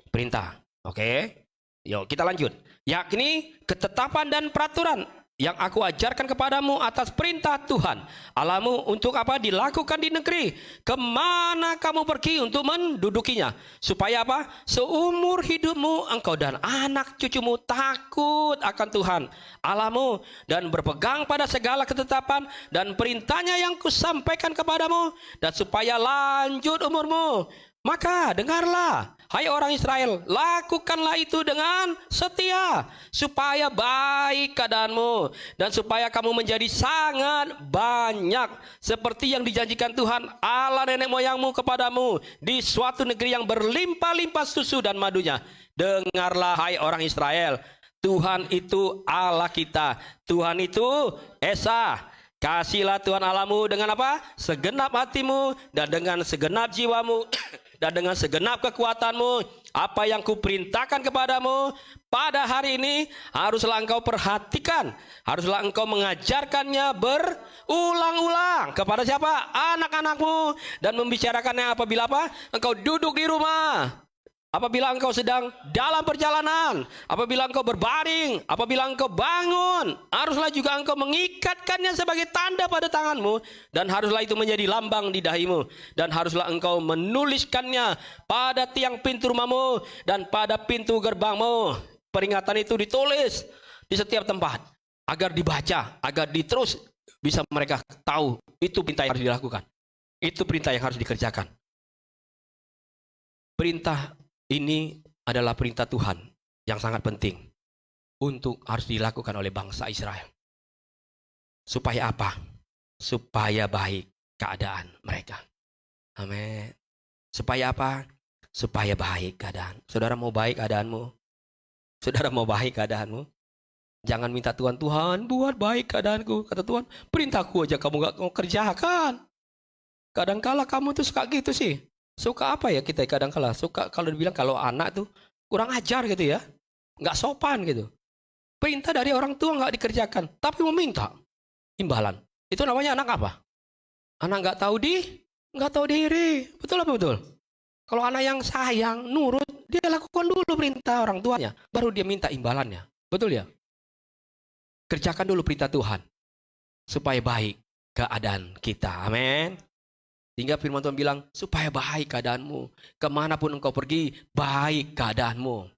perintah. Oke. Yuk kita lanjut. Yakni ketetapan dan peraturan yang aku ajarkan kepadamu atas perintah Tuhan Allahmu untuk apa? Dilakukan di negeri kemana kamu pergi untuk mendudukinya. Supaya apa? Seumur hidupmu engkau dan anak cucumu takut akan Tuhan Allahmu dan berpegang pada segala ketetapan dan perintahnya yang kusampaikan kepadamu, dan supaya lanjut umurmu. Maka dengarlah, hai orang Israel, lakukanlah itu dengan setia, supaya baik keadaanmu, dan supaya kamu menjadi sangat banyak, seperti yang dijanjikan Tuhan Allah nenek moyangmu kepadamu, di suatu negeri yang berlimpah-limpah susu dan madunya. Dengarlah, hai orang Israel, Tuhan itu Allah kita, Tuhan itu Esa. Kasihlah Tuhan Allahmu dengan apa? Segenap hatimu, dan dengan segenap jiwamu, dan dengan segenap kekuatanmu. Apa yang kuperintahkan kepadamu pada hari ini haruslah engkau perhatikan, haruslah engkau mengajarkannya berulang-ulang kepada siapa? Anak-anakmu, dan membicarakannya apabila apa? Engkau duduk di rumah, apabila engkau sedang dalam perjalanan, apabila engkau berbaring, apabila engkau bangun, haruslah juga engkau mengikatkannya sebagai tanda pada tanganmu, dan haruslah itu menjadi lambang di dahimu, dan haruslah engkau menuliskannya pada tiang pintu rumahmu dan pada pintu gerbangmu. Peringatan itu ditulis di setiap tempat agar dibaca, agar diterus bisa mereka tahu itu perintah yang harus dilakukan, itu perintah yang harus dikerjakan. Perintah ini adalah perintah Tuhan yang sangat penting untuk harus dilakukan oleh bangsa Israel. Supaya apa? Supaya baik keadaan mereka. Amin. Supaya apa? Supaya baik keadaan. Saudara mau baik keadaanmu? Saudara mau baik keadaanmu? Jangan minta Tuhan, Tuhan buat baik keadaanku. Kata Tuhan, perintahku aja kamu gak mau kerjakan. Kadangkala kamu tuh suka gitu sih. Suka apa ya kita kadang-kala? Suka kalau dibilang kalau anak tuh kurang ajar gitu ya. Nggak sopan gitu. Perintah dari orang tua nggak dikerjakan, tapi meminta imbalan. Itu namanya anak apa? Anak nggak tahu diri. Betul apa betul? Kalau anak yang sayang, nurut, dia lakukan dulu perintah orang tuanya, baru dia minta imbalannya. Betul ya? Kerjakan dulu perintah Tuhan supaya baik keadaan kita. Amin. Sehingga firman Tuhan bilang, supaya baik keadaanmu. Kemanapun engkau pergi, baik keadaanmu.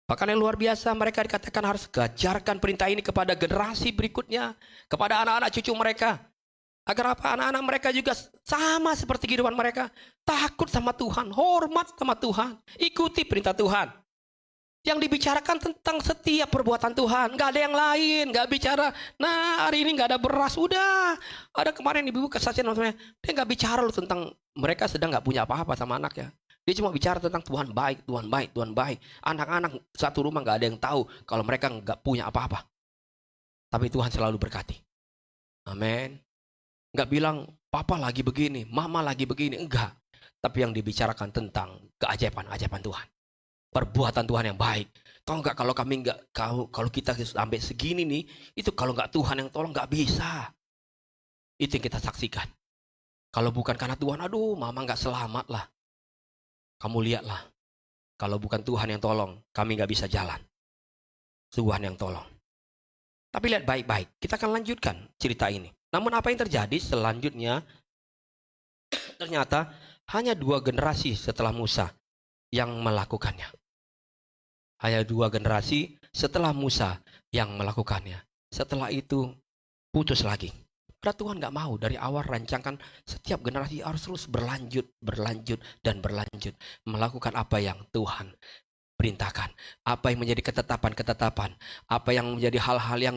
Bahkan yang luar biasa, mereka dikatakan harus ajarkan perintah ini kepada generasi berikutnya, kepada anak-anak cucu mereka. Agar apa? Anak-anak mereka juga sama seperti kehidupan mereka. Takut sama Tuhan, hormat sama Tuhan, ikuti perintah Tuhan. Yang dibicarakan tentang setiap perbuatan Tuhan. Nggak ada yang lain, nggak bicara, nah hari ini nggak ada beras, udah. Ada kemarin ibu kesaksian, dia nggak bicara loh tentang mereka sedang nggak punya apa-apa sama anaknya. Dia cuma bicara tentang Tuhan baik, Tuhan baik, Tuhan baik. Anak-anak satu rumah nggak ada yang tahu kalau mereka nggak punya apa-apa. Tapi Tuhan selalu berkati. Amin. Nggak bilang, papa lagi begini, mama lagi begini. Enggak. Tapi yang dibicarakan tentang keajaiban-ajaiban Tuhan. Perbuatan Tuhan yang baik. Tahu nggak kalau kami nggak, kalau kita sampai segini nih, itu kalau nggak Tuhan yang tolong nggak bisa. Itu yang kita saksikan. Kalau bukan karena Tuhan, aduh mama nggak selamat lah. Kamu lihatlah, kalau bukan Tuhan yang tolong, kami nggak bisa jalan. Tuhan yang tolong. Tapi lihat baik-baik, kita akan lanjutkan cerita ini. Namun apa yang terjadi selanjutnya, ternyata hanya 2 generasi setelah Musa yang melakukannya. Hanya 2 generasi setelah Musa yang melakukannya. Setelah itu putus lagi. Padahal Tuhan nggak mau, dari awal rancangkan setiap generasi harus terus berlanjut, dan berlanjut. Melakukan apa yang Tuhan perintahkan. Apa yang menjadi ketetapan-ketetapan. Apa yang menjadi hal-hal yang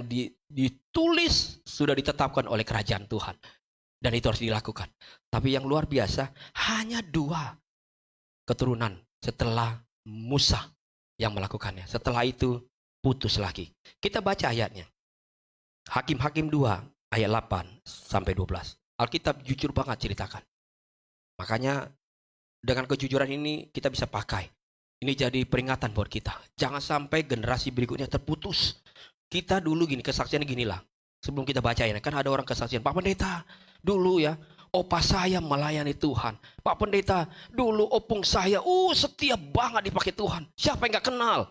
ditulis, sudah ditetapkan oleh kerajaan Tuhan. Dan itu harus dilakukan. Tapi yang luar biasa, hanya 2 keturunan setelah Musa yang melakukannya. Setelah itu putus lagi. Kita baca ayatnya. Hakim-Hakim 2 ayat 8 sampai 12. Alkitab jujur banget ceritakan. Makanya dengan kejujuran ini kita bisa pakai. Ini jadi peringatan buat kita. Jangan sampai generasi berikutnya terputus. Kita dulu gini, kesaksian ginilah. Sebelum kita baca ini, kan ada orang kesaksian. Pak Pendeta, dulu ya, opa saya melayani Tuhan. Pak Pendeta, dulu opung saya, setia banget dipakai Tuhan. Siapa yang gak kenal?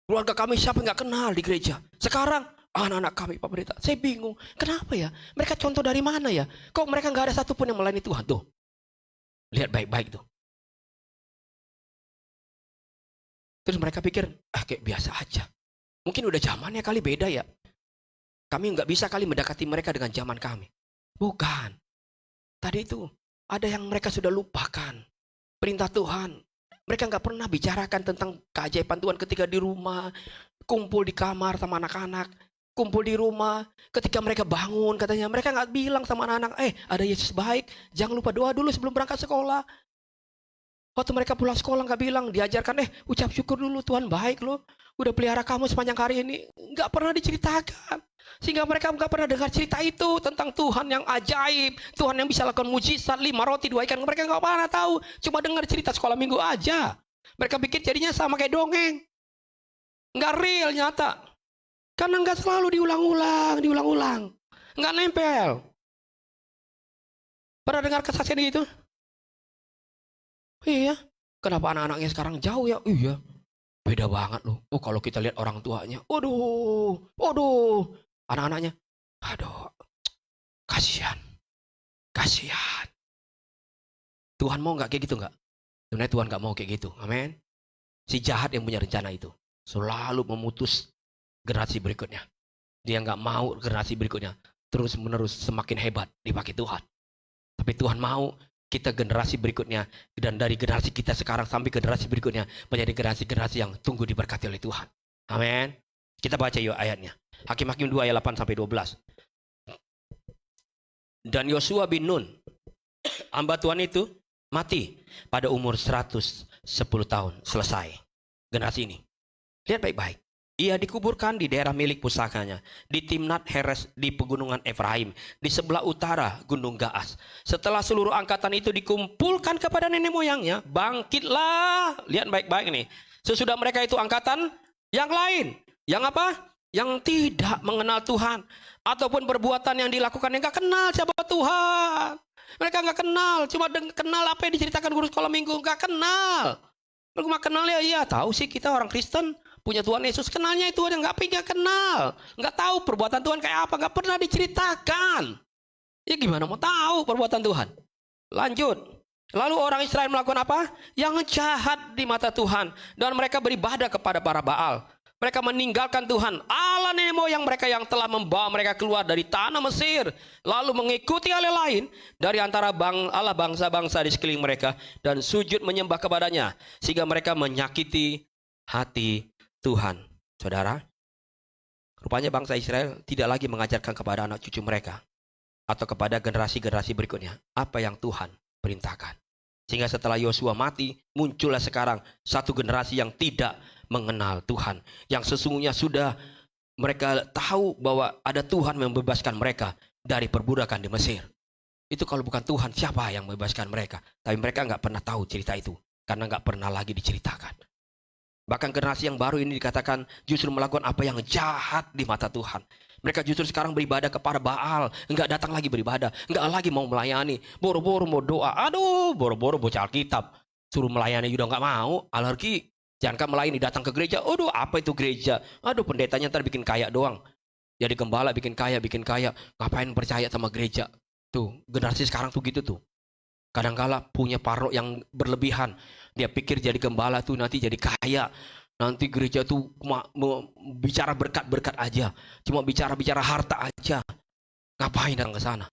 Keluarga kami siapa yang gak kenal di gereja? Sekarang, anak-anak kami, Pak Pendeta, saya bingung. Kenapa ya? Mereka contoh dari mana ya? Kok mereka gak ada satupun yang melayani Tuhan? Tuh, lihat baik-baik tuh. Terus mereka pikir, kayak biasa aja. Mungkin udah zamannya kali beda ya. Kami nggak bisa kali mendekati mereka dengan zaman kami. Bukan. Tadi itu, ada yang mereka sudah lupakan. Perintah Tuhan. Mereka nggak pernah bicarakan tentang keajaiban Tuhan ketika di rumah. Kumpul di kamar sama anak-anak. Kumpul di rumah. Ketika mereka bangun katanya. Mereka nggak bilang sama anak-anak, ada Yesus baik. Jangan lupa doa dulu sebelum berangkat sekolah. Waktu mereka pulang sekolah nggak bilang, diajarkan, ucap syukur dulu, Tuhan baik loh. Udah pelihara kamu sepanjang hari ini. Nggak pernah diceritakan. Sehingga mereka nggak pernah dengar cerita itu tentang Tuhan yang ajaib. Tuhan yang bisa lakukan mujizat, 5 roti 2 ikan. Mereka nggak pernah tahu. Cuma dengar cerita sekolah minggu aja. Mereka pikir jadinya sama kayak dongeng. Nggak real nyata. Karena nggak selalu diulang-ulang. Nggak nempel. Pernah dengar kesaksian gitu? Iya. Kenapa anak-anaknya sekarang jauh ya? Iya. Beda banget loh. Kalau kita lihat orang tuanya. Waduh. Anak-anaknya. Aduh. Kasihan. Tuhan mau nggak kayak gitu nggak? Sebenarnya Tuhan nggak mau kayak gitu. Amin. Si jahat yang punya rencana itu. Selalu memutus generasi berikutnya. Dia nggak mau generasi berikutnya terus menerus semakin hebat dipakai Tuhan. Tapi Tuhan mau kita generasi berikutnya, dan dari generasi kita sekarang sampai generasi berikutnya menjadi generasi-generasi yang tunggu diberkati oleh Tuhan. Amin. Kita baca yuk ayatnya. Hakim-Hakim 2 ayat 8 sampai 12. Dan Yosua bin Nun, hamba Tuhan itu mati pada umur 110 tahun. Selesai generasi ini. Lihat baik-baik. Ia dikuburkan di daerah milik pusakanya, di Timnat Heres di pegunungan Efraim, di sebelah utara Gunung Gaas. Setelah seluruh angkatan itu dikumpulkan kepada nenek moyangnya, bangkitlah. Lihat baik-baik nih. Sesudah mereka itu angkatan yang lain. Yang apa? Yang tidak mengenal Tuhan. Ataupun perbuatan yang dilakukan yang gak kenal siapa Tuhan. Mereka gak kenal. Cuma kenal apa yang diceritakan guru sekolah minggu. Gak kenal. Mereka cuma kenal ya, iya tahu sih kita orang Kristen. Punya Tuhan Yesus, kenalnya itu yang nggak kenal, nggak tahu perbuatan Tuhan kayak apa, nggak pernah diceritakan. Ya gimana mau tahu perbuatan Tuhan? Lanjut, Lalu orang Israel melakukan apa? Yang jahat di mata Tuhan. Dan mereka beribadah kepada para Baal. Mereka meninggalkan Tuhan, Allah nenek moyang mereka yang telah membawa mereka keluar dari tanah Mesir. Lalu mengikuti Allah lain dari antara Allah bangsa-bangsa di sekeliling mereka. Dan sujud menyembah kepadanya. Sehingga mereka menyakiti hati Tuhan. Saudara, rupanya bangsa Israel tidak lagi mengajarkan kepada anak cucu mereka. Atau kepada generasi-generasi berikutnya. Apa yang Tuhan perintahkan. Sehingga setelah Yosua mati, muncullah sekarang satu generasi yang tidak mengenal Tuhan. Yang sesungguhnya sudah mereka tahu bahwa ada Tuhan yang membebaskan mereka dari perbudakan di Mesir. Itu kalau bukan Tuhan, siapa yang membebaskan mereka? Tapi mereka nggak pernah tahu cerita itu. Karena nggak pernah lagi diceritakan. Bahkan generasi yang baru ini dikatakan justru melakukan apa yang jahat di mata Tuhan. Mereka justru sekarang beribadah kepada Baal. Enggak datang lagi beribadah. Enggak lagi mau melayani. Boro-boro mau doa. Aduh, boro-boro baca Alkitab. Suruh melayani juga enggak mau. Alergi. Jangan melayani, datang ke gereja. Aduh, apa itu gereja? Aduh, pendetanya ntar bikin kaya doang. Jadi gembala bikin kaya. Ngapain percaya sama gereja? Tuh, generasi sekarang tuh gitu tuh. Kadang-kala punya parok yang berlebihan. Dia pikir jadi gembala tuh nanti jadi kaya. Nanti gereja tuh bicara berkat-berkat aja. Cuma bicara-bicara harta aja. Ngapain datang ke sana?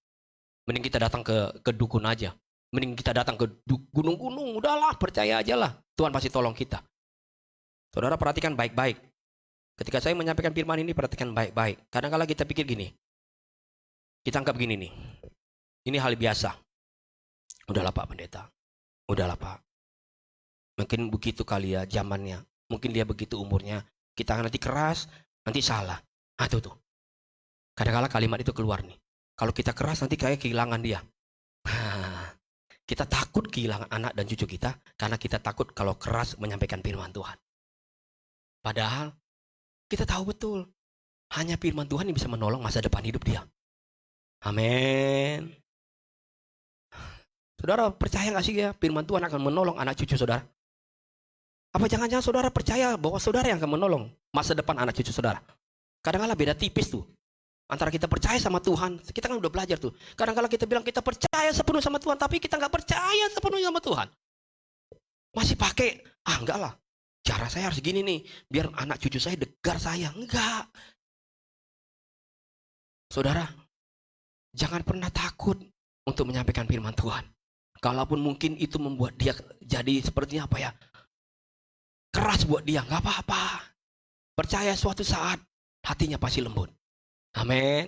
Mending kita datang ke dukun aja. Mending kita datang ke gunung-gunung. Udahlah, percaya aja lah. Tuhan pasti tolong kita. Saudara perhatikan baik-baik. Ketika saya menyampaikan firman ini, perhatikan baik-baik. Kadang-kala kita pikir gini. Kita anggap gini nih. Ini hal biasa. Udahlah Pak Pendeta. Udahlah Pak. Mungkin begitu kali ya zamannya. Mungkin dia begitu umurnya. Kita nanti keras, nanti salah. Ah tuh. Kadang-kala kalimat itu keluar nih. Kalau kita keras nanti kayak kehilangan dia. Kita takut kehilangan anak dan cucu kita. Karena kita takut kalau keras menyampaikan firman Tuhan. Padahal kita tahu betul. Hanya firman Tuhan yang bisa menolong masa depan hidup dia. Amin. Saudara percaya gak sih ya firman Tuhan akan menolong anak cucu saudara? Apa jangan-jangan saudara percaya bahwa saudara yang akan menolong masa depan anak cucu saudara? Kadang-kala beda tipis tuh. Antara kita percaya sama Tuhan, kita kan udah belajar tuh. Kadang-kala kita bilang kita percaya sepenuh sama Tuhan, tapi kita nggak percaya sepenuhnya sama Tuhan. Masih pakai, enggak lah. Cara saya harus gini nih, biar anak cucu saya dengar saya. Enggak. Saudara, jangan pernah takut untuk menyampaikan firman Tuhan. Kalaupun mungkin itu membuat dia jadi sepertinya apa ya? Keras buat dia, nggak apa-apa. Percaya suatu saat hatinya pasti lembut. Amin.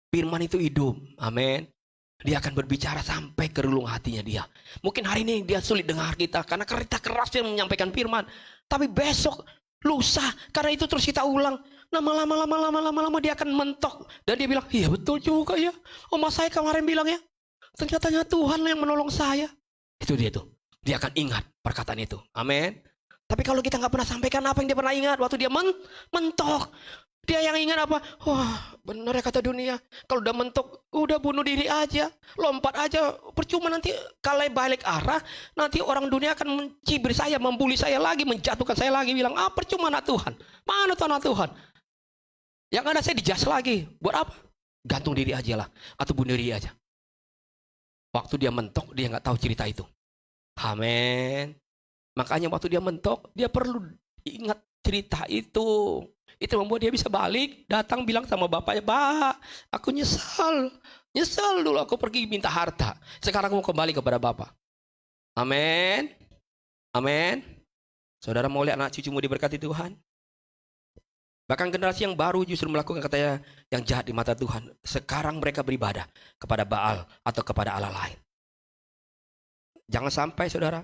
Firman itu hidup. Amin. Dia akan berbicara sampai ke relung hatinya dia. Mungkin hari ini dia sulit dengar kita karena kita keras yang menyampaikan firman. Tapi besok, lusa, karena itu terus kita ulang. Lama-lama dia akan mentok. Dan dia bilang, iya betul juga ya. Oma saya kemarin bilang ya. Ternyata Tuhan yang menolong saya. Itu dia tuh. Dia akan ingat perkataan itu. Amin. Tapi kalau kita nggak pernah sampaikan apa yang dia pernah ingat waktu dia mentok, dia yang ingat apa? Wah, benar ya kata dunia. Kalau udah mentok, udah bunuh diri aja, lompat aja, percuma nanti kalau balik arah, nanti orang dunia akan mencibir saya, membuli saya lagi, menjatuhkan saya lagi, bilang percuma anak Tuhan, mana tuh anak Tuhan? Yang ada saya dijas lagi, buat apa? Gantung diri aja lah, atau bunuh diri aja. Waktu dia mentok, dia nggak tahu cerita itu. Amin. Makanya waktu dia mentok, dia perlu ingat cerita itu. Itu membuat dia bisa balik, datang bilang sama bapaknya, Pak, aku nyesal. Nyesal dulu aku pergi minta harta. Sekarang aku mau kembali kepada bapak. Amin. Amin. Saudara mau lihat anak cucumu diberkati Tuhan? Bahkan generasi yang baru justru melakukan katanya yang jahat di mata Tuhan. Sekarang mereka beribadah kepada Baal atau kepada Allah lain. Jangan sampai saudara,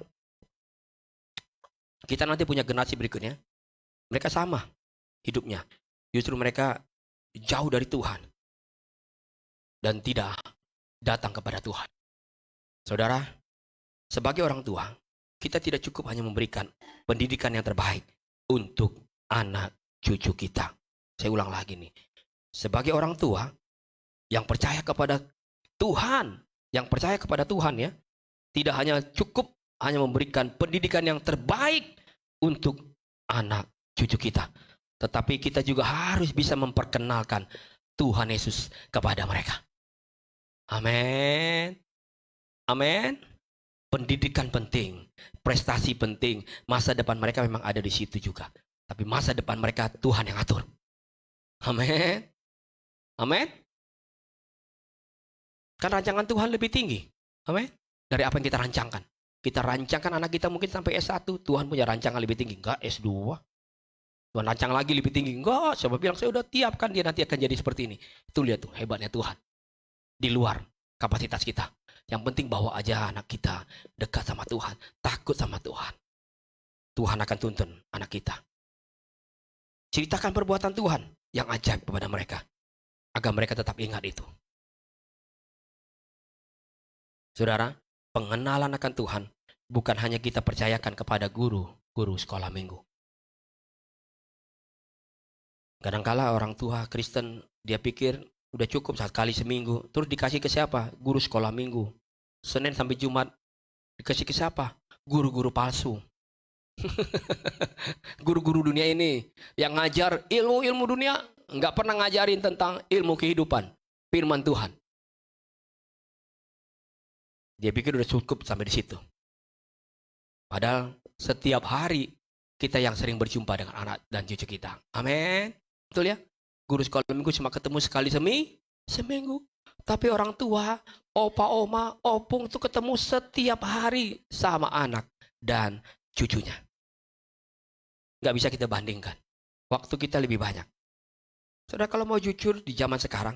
kita nanti punya generasi berikutnya, mereka sama hidupnya. Justru mereka jauh dari Tuhan. Dan tidak datang kepada Tuhan. Saudara, sebagai orang tua, kita tidak cukup hanya memberikan pendidikan yang terbaik untuk anak cucu kita. Saya ulang lagi nih. Sebagai orang tua yang percaya kepada Tuhan, ya, tidak hanya cukup hanya memberikan pendidikan yang terbaik untuk anak cucu kita, tetapi kita juga harus bisa memperkenalkan Tuhan Yesus kepada mereka. Amin. Amin. Pendidikan penting, prestasi penting, masa depan mereka memang ada di situ juga. Tapi masa depan mereka Tuhan yang atur. Amin. Amin. Kan rancangan Tuhan lebih tinggi. Amin. Dari apa yang kita rancangkan. Kita rancangkan anak kita mungkin sampai S1. Tuhan punya rancangan lebih tinggi. Enggak, S2. Tuhan rancang lagi lebih tinggi. Enggak, siapa bilang saya udah tiapkan dia nanti akan jadi seperti ini. Itu lihat tuh hebatnya Tuhan. Di luar kapasitas kita. Yang penting bawa aja anak kita dekat sama Tuhan. Takut sama Tuhan. Tuhan akan tuntun anak kita. Ceritakan perbuatan Tuhan yang ajaib kepada mereka. Agar mereka tetap ingat itu. Saudara, pengenalan akan Tuhan bukan hanya kita percayakan kepada guru sekolah minggu. Kadangkala orang tua Kristen dia pikir udah cukup sekali seminggu. Terus dikasih ke siapa? Guru sekolah minggu. Senin sampai Jumat dikasih ke siapa? Guru-guru palsu. Guru-guru dunia ini yang ngajar ilmu-ilmu dunia, nggak pernah ngajarin tentang ilmu kehidupan, firman Tuhan. Dia pikir udah cukup sampai di situ. Padahal setiap hari kita yang sering berjumpa dengan anak dan cucu kita. Amin. Betul ya? Guru sekolah minggu cuma ketemu sekali seminggu. Tapi orang tua, opa, oma, opung itu ketemu setiap hari sama anak dan cucunya. Nggak bisa kita bandingkan. Waktu kita lebih banyak. Saudara kalau mau jujur di zaman sekarang.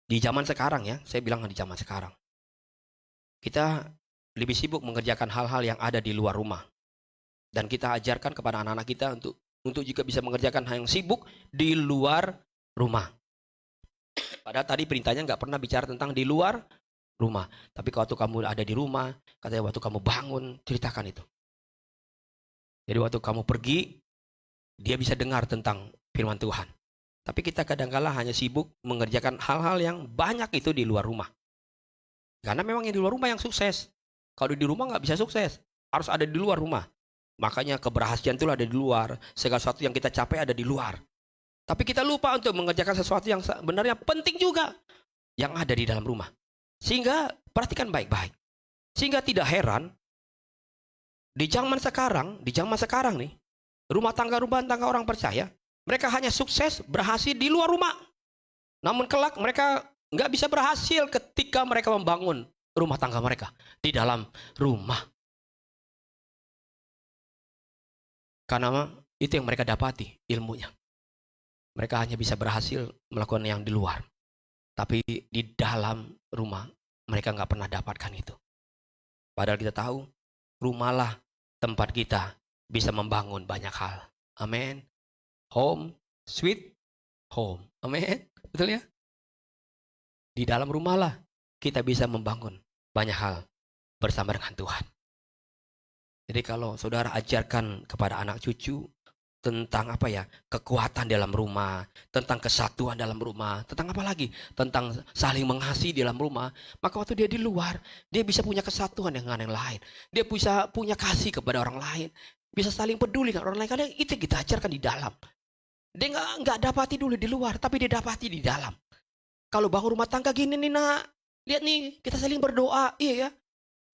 Di zaman sekarang ya, saya bilang di zaman sekarang. Kita lebih sibuk mengerjakan hal-hal yang ada di luar rumah. Dan kita ajarkan kepada anak-anak kita untuk juga bisa mengerjakan hal yang sibuk di luar rumah. Padahal tadi perintahnya nggak pernah bicara tentang di luar rumah. Tapi waktu kamu ada di rumah, katanya waktu kamu bangun, ceritakan itu. Jadi waktu kamu pergi, dia bisa dengar tentang firman Tuhan. Tapi kita kadang-kala hanya sibuk mengerjakan hal-hal yang banyak itu di luar rumah. Karena memang yang di luar rumah yang sukses. Kalau di rumah nggak bisa sukses. Harus ada di luar rumah. Makanya keberhasilan itu ada di luar. Segala sesuatu yang kita capai ada di luar. Tapi kita lupa untuk mengerjakan sesuatu yang sebenarnya penting juga. Yang ada di dalam rumah. Sehingga perhatikan baik-baik. Sehingga tidak heran. Di zaman sekarang nih. Rumah tangga orang percaya. Mereka hanya sukses berhasil di luar rumah. Namun kelak mereka nggak bisa berhasil ketika mereka membangun rumah tangga mereka di dalam rumah. Karena itu yang mereka dapati ilmunya. Mereka hanya bisa berhasil melakukan yang di luar. Tapi di dalam rumah mereka nggak pernah dapatkan itu. Padahal kita tahu rumahlah tempat kita bisa membangun banyak hal. Amin. Home, sweet home. Amin. Betul ya? Di dalam rumahlah kita bisa membangun banyak hal bersama dengan Tuhan. Jadi kalau saudara ajarkan kepada anak cucu tentang apa ya? Kekuatan dalam rumah, tentang kesatuan dalam rumah, tentang apa lagi? Tentang saling mengasihi dalam rumah. Maka waktu dia di luar, dia bisa punya kesatuan dengan yang lain. Dia bisa punya kasih kepada orang lain. Bisa saling peduli dengan orang lain. Karena itu kita ajarkan di dalam. Dia nggak dapati dulu di luar, tapi dia dapati di dalam. Kalau bangun rumah tangga gini nih nak, lihat nih kita saling berdoa, iya ya.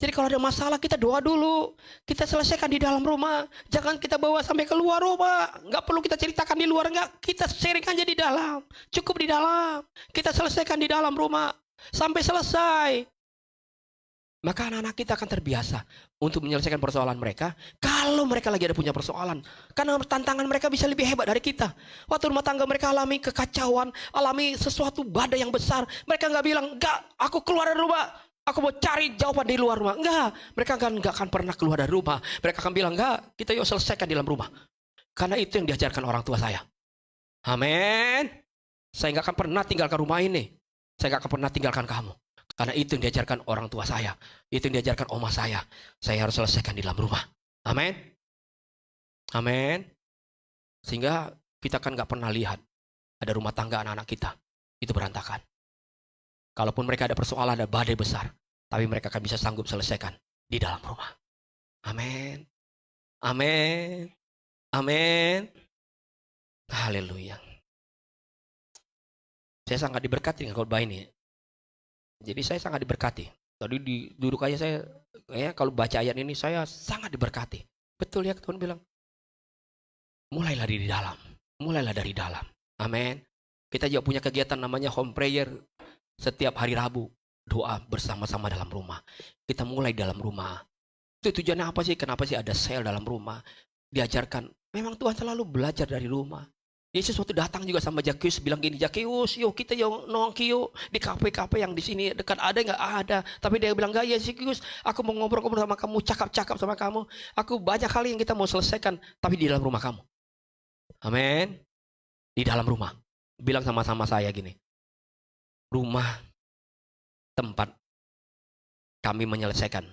Jadi kalau ada masalah kita doa dulu, kita selesaikan di dalam rumah. Jangan kita bawa sampai keluar rumah. Nggak perlu kita ceritakan di luar, nggak. Kita sharing aja di dalam, cukup di dalam. Kita selesaikan di dalam rumah sampai selesai. Maka anak-anak kita akan terbiasa untuk menyelesaikan persoalan mereka kalau mereka lagi ada punya persoalan. Karena tantangan mereka bisa lebih hebat dari kita. Waktu rumah tangga mereka alami kekacauan, alami sesuatu badai yang besar. Mereka nggak bilang, enggak, aku keluar dari rumah. Aku mau cari jawaban di luar rumah. Enggak, mereka nggak akan pernah keluar dari rumah. Mereka akan bilang, enggak, kita yuk selesaikan di dalam rumah. Karena itu yang diajarkan orang tua saya. Amin. Saya nggak akan pernah tinggalkan rumah ini. Saya nggak akan pernah tinggalkan kamu. Karena itu yang diajarkan orang tua saya. Itu yang diajarkan oma saya. Saya harus selesaikan di dalam rumah. Amin. Amin. Sehingga kita kan nggak pernah lihat ada rumah tangga anak-anak kita itu berantakan. Kalaupun mereka ada persoalan, ada badai besar, tapi mereka akan bisa sanggup selesaikan di dalam rumah. Amin. Amin. Amin. Haleluya. Saya sangat diberkati dengan khotbah ini. Jadi saya sangat diberkati. Tadi duduk aja saya, ya kalau baca ayat ini saya sangat diberkati. Betul ya, Tuhan bilang. Mulailah dari dalam. Mulailah dari dalam. Amin. Kita juga punya kegiatan namanya home prayer. Setiap hari Rabu. Doa bersama-sama dalam rumah. Kita mulai dalam rumah. Itu tujuannya apa sih? Kenapa sih ada sel dalam rumah? Diajarkan. Memang Tuhan selalu belajar dari rumah. Yesus waktu datang juga sama Zakheus bilang gini, Zakheus, yuk kita yuk nongki yuk di kafe-kafe yang di sini dekat, ada nggak? Ada. Tapi dia bilang nggak, ya Zakheus, aku mau ngobrol-ngobrol sama kamu, cakap-cakap sama kamu. Aku banyak hal yang kita mau selesaikan, tapi di dalam rumah kamu. Amin. Di dalam rumah. Bilang sama-sama saya gini, rumah tempat kami menyelesaikan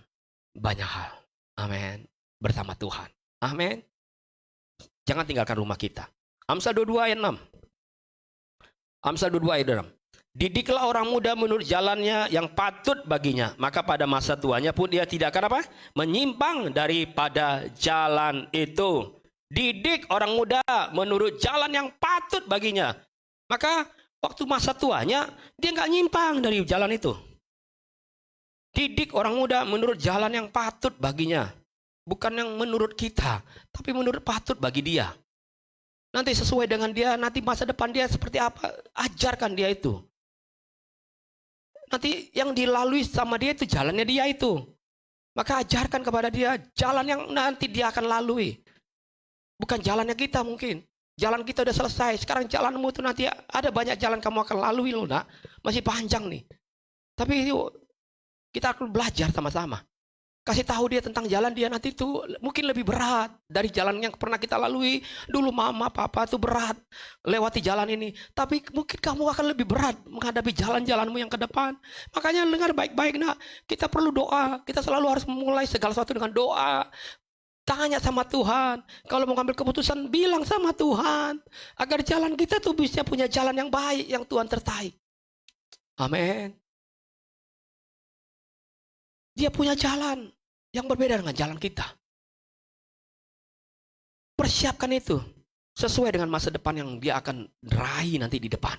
banyak hal. Amin. Bersama Tuhan. Amin. Jangan tinggalkan rumah kita. Amsal 22 ayat 6. Amsal 22 ayat 6. Didiklah orang muda menurut jalannya yang patut baginya, maka pada masa tuanya pun dia tidak akan apa? Menyimpang daripada jalan itu. Didik orang muda menurut jalan yang patut baginya, maka waktu masa tuanya dia nggak nyimpang dari jalan itu. Didik orang muda menurut jalan yang patut baginya, bukan yang menurut kita, tapi menurut patut bagi dia. Nanti sesuai dengan dia, nanti masa depan dia seperti apa, ajarkan dia itu. Nanti yang dilalui sama dia itu jalannya dia itu. Maka ajarkan kepada dia jalan yang nanti dia akan lalui. Bukan jalannya kita mungkin. Jalan kita udah selesai, sekarang jalanmu itu nanti ada banyak jalan kamu akan lalui loh, nak. Masih panjang nih. Tapi yuk, kita akan belajar sama-sama. Kasih tahu dia tentang jalan dia nanti itu mungkin lebih berat dari jalan yang pernah kita lalui. Dulu mama, papa itu berat lewati jalan ini. Tapi mungkin kamu akan lebih berat menghadapi jalan-jalanmu yang ke depan. Makanya dengar baik-baik, nak. Kita perlu doa. Kita selalu harus memulai segala sesuatu dengan doa. Tanya sama Tuhan. Kalau mau ngambil keputusan, bilang sama Tuhan. Agar jalan kita tuh bisa punya jalan yang baik, yang Tuhan sertai. Amin. Dia punya jalan yang berbeda dengan jalan kita. Persiapkan itu sesuai dengan masa depan yang dia akan raih nanti di depan.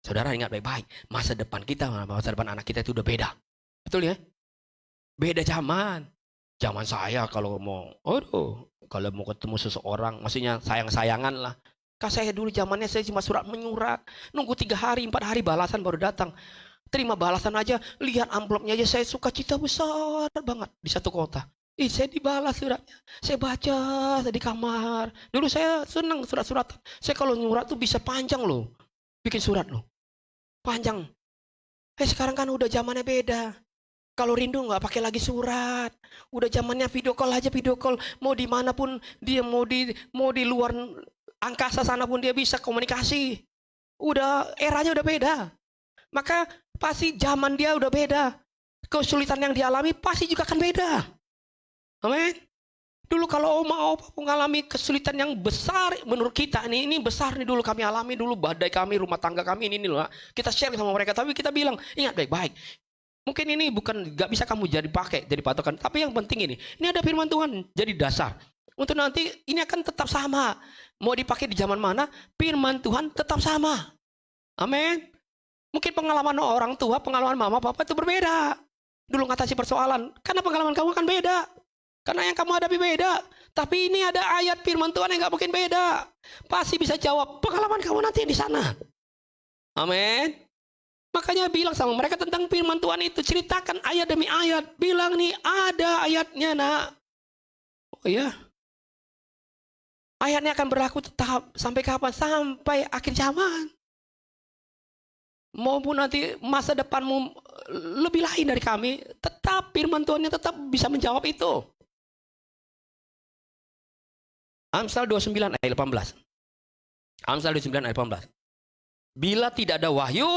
Saudara ingat baik-baik, masa depan kita, masa depan anak kita itu udah beda. Betul ya? Beda zaman. Zaman saya kalau mau ketemu seseorang, maksudnya sayang-sayangan lah. Kan saya dulu zamannya saya cuma surat menyurat, nunggu 3 hari, 4 hari balasan baru datang. Terima balasan aja, lihat amplopnya aja saya sukacita besar banget di satu kota. Saya dibalas suratnya. Saya baca di kamar. Dulu saya senang surat-suratan. Saya kalau nyurat tuh bisa panjang loh. Bikin surat loh. Panjang. Sekarang kan udah zamannya beda. Kalau rindu nggak pakai lagi surat. Udah zamannya video call aja, video call. Mau dimanapun dia, mau di luar angkasa sana pun dia bisa komunikasi. Udah eranya udah beda. Maka pasti zaman dia udah beda. Kesulitan yang dialami pasti juga akan beda. Amin. Dulu kalau oma opa mengalami kesulitan yang besar menurut kita ini besar nih dulu kami alami dulu badai kami rumah tangga kami ini loh. Kita share sama mereka tapi kita bilang ingat baik-baik. Mungkin ini bukan gak bisa kamu jadi patokan. Tapi yang penting ini ada firman Tuhan jadi dasar. Untuk nanti ini akan tetap sama. Mau dipakai di zaman mana, firman Tuhan tetap sama. Amin. Mungkin pengalaman orang tua, pengalaman mama, papa itu berbeda. Dulu ngatasi persoalan. Karena pengalaman kamu kan beda. Karena yang kamu hadapi beda. Tapi ini ada ayat firman Tuhan yang gak mungkin beda. Pasti bisa jawab pengalaman kamu nanti di sana. Amin. Makanya bilang sama mereka tentang firman Tuhan itu. Ceritakan ayat demi ayat. Bilang nih ada ayatnya nak. Oh iya. Ayatnya akan berlaku tetap. Sampai kapan? Sampai akhir zaman. Maupun nanti masa depanmu lebih lain dari kami, tetap firman Tuhannya tetap bisa menjawab itu. Amsal 29 ayat 18. Amsal 29 ayat 18. Bila tidak ada wahyu,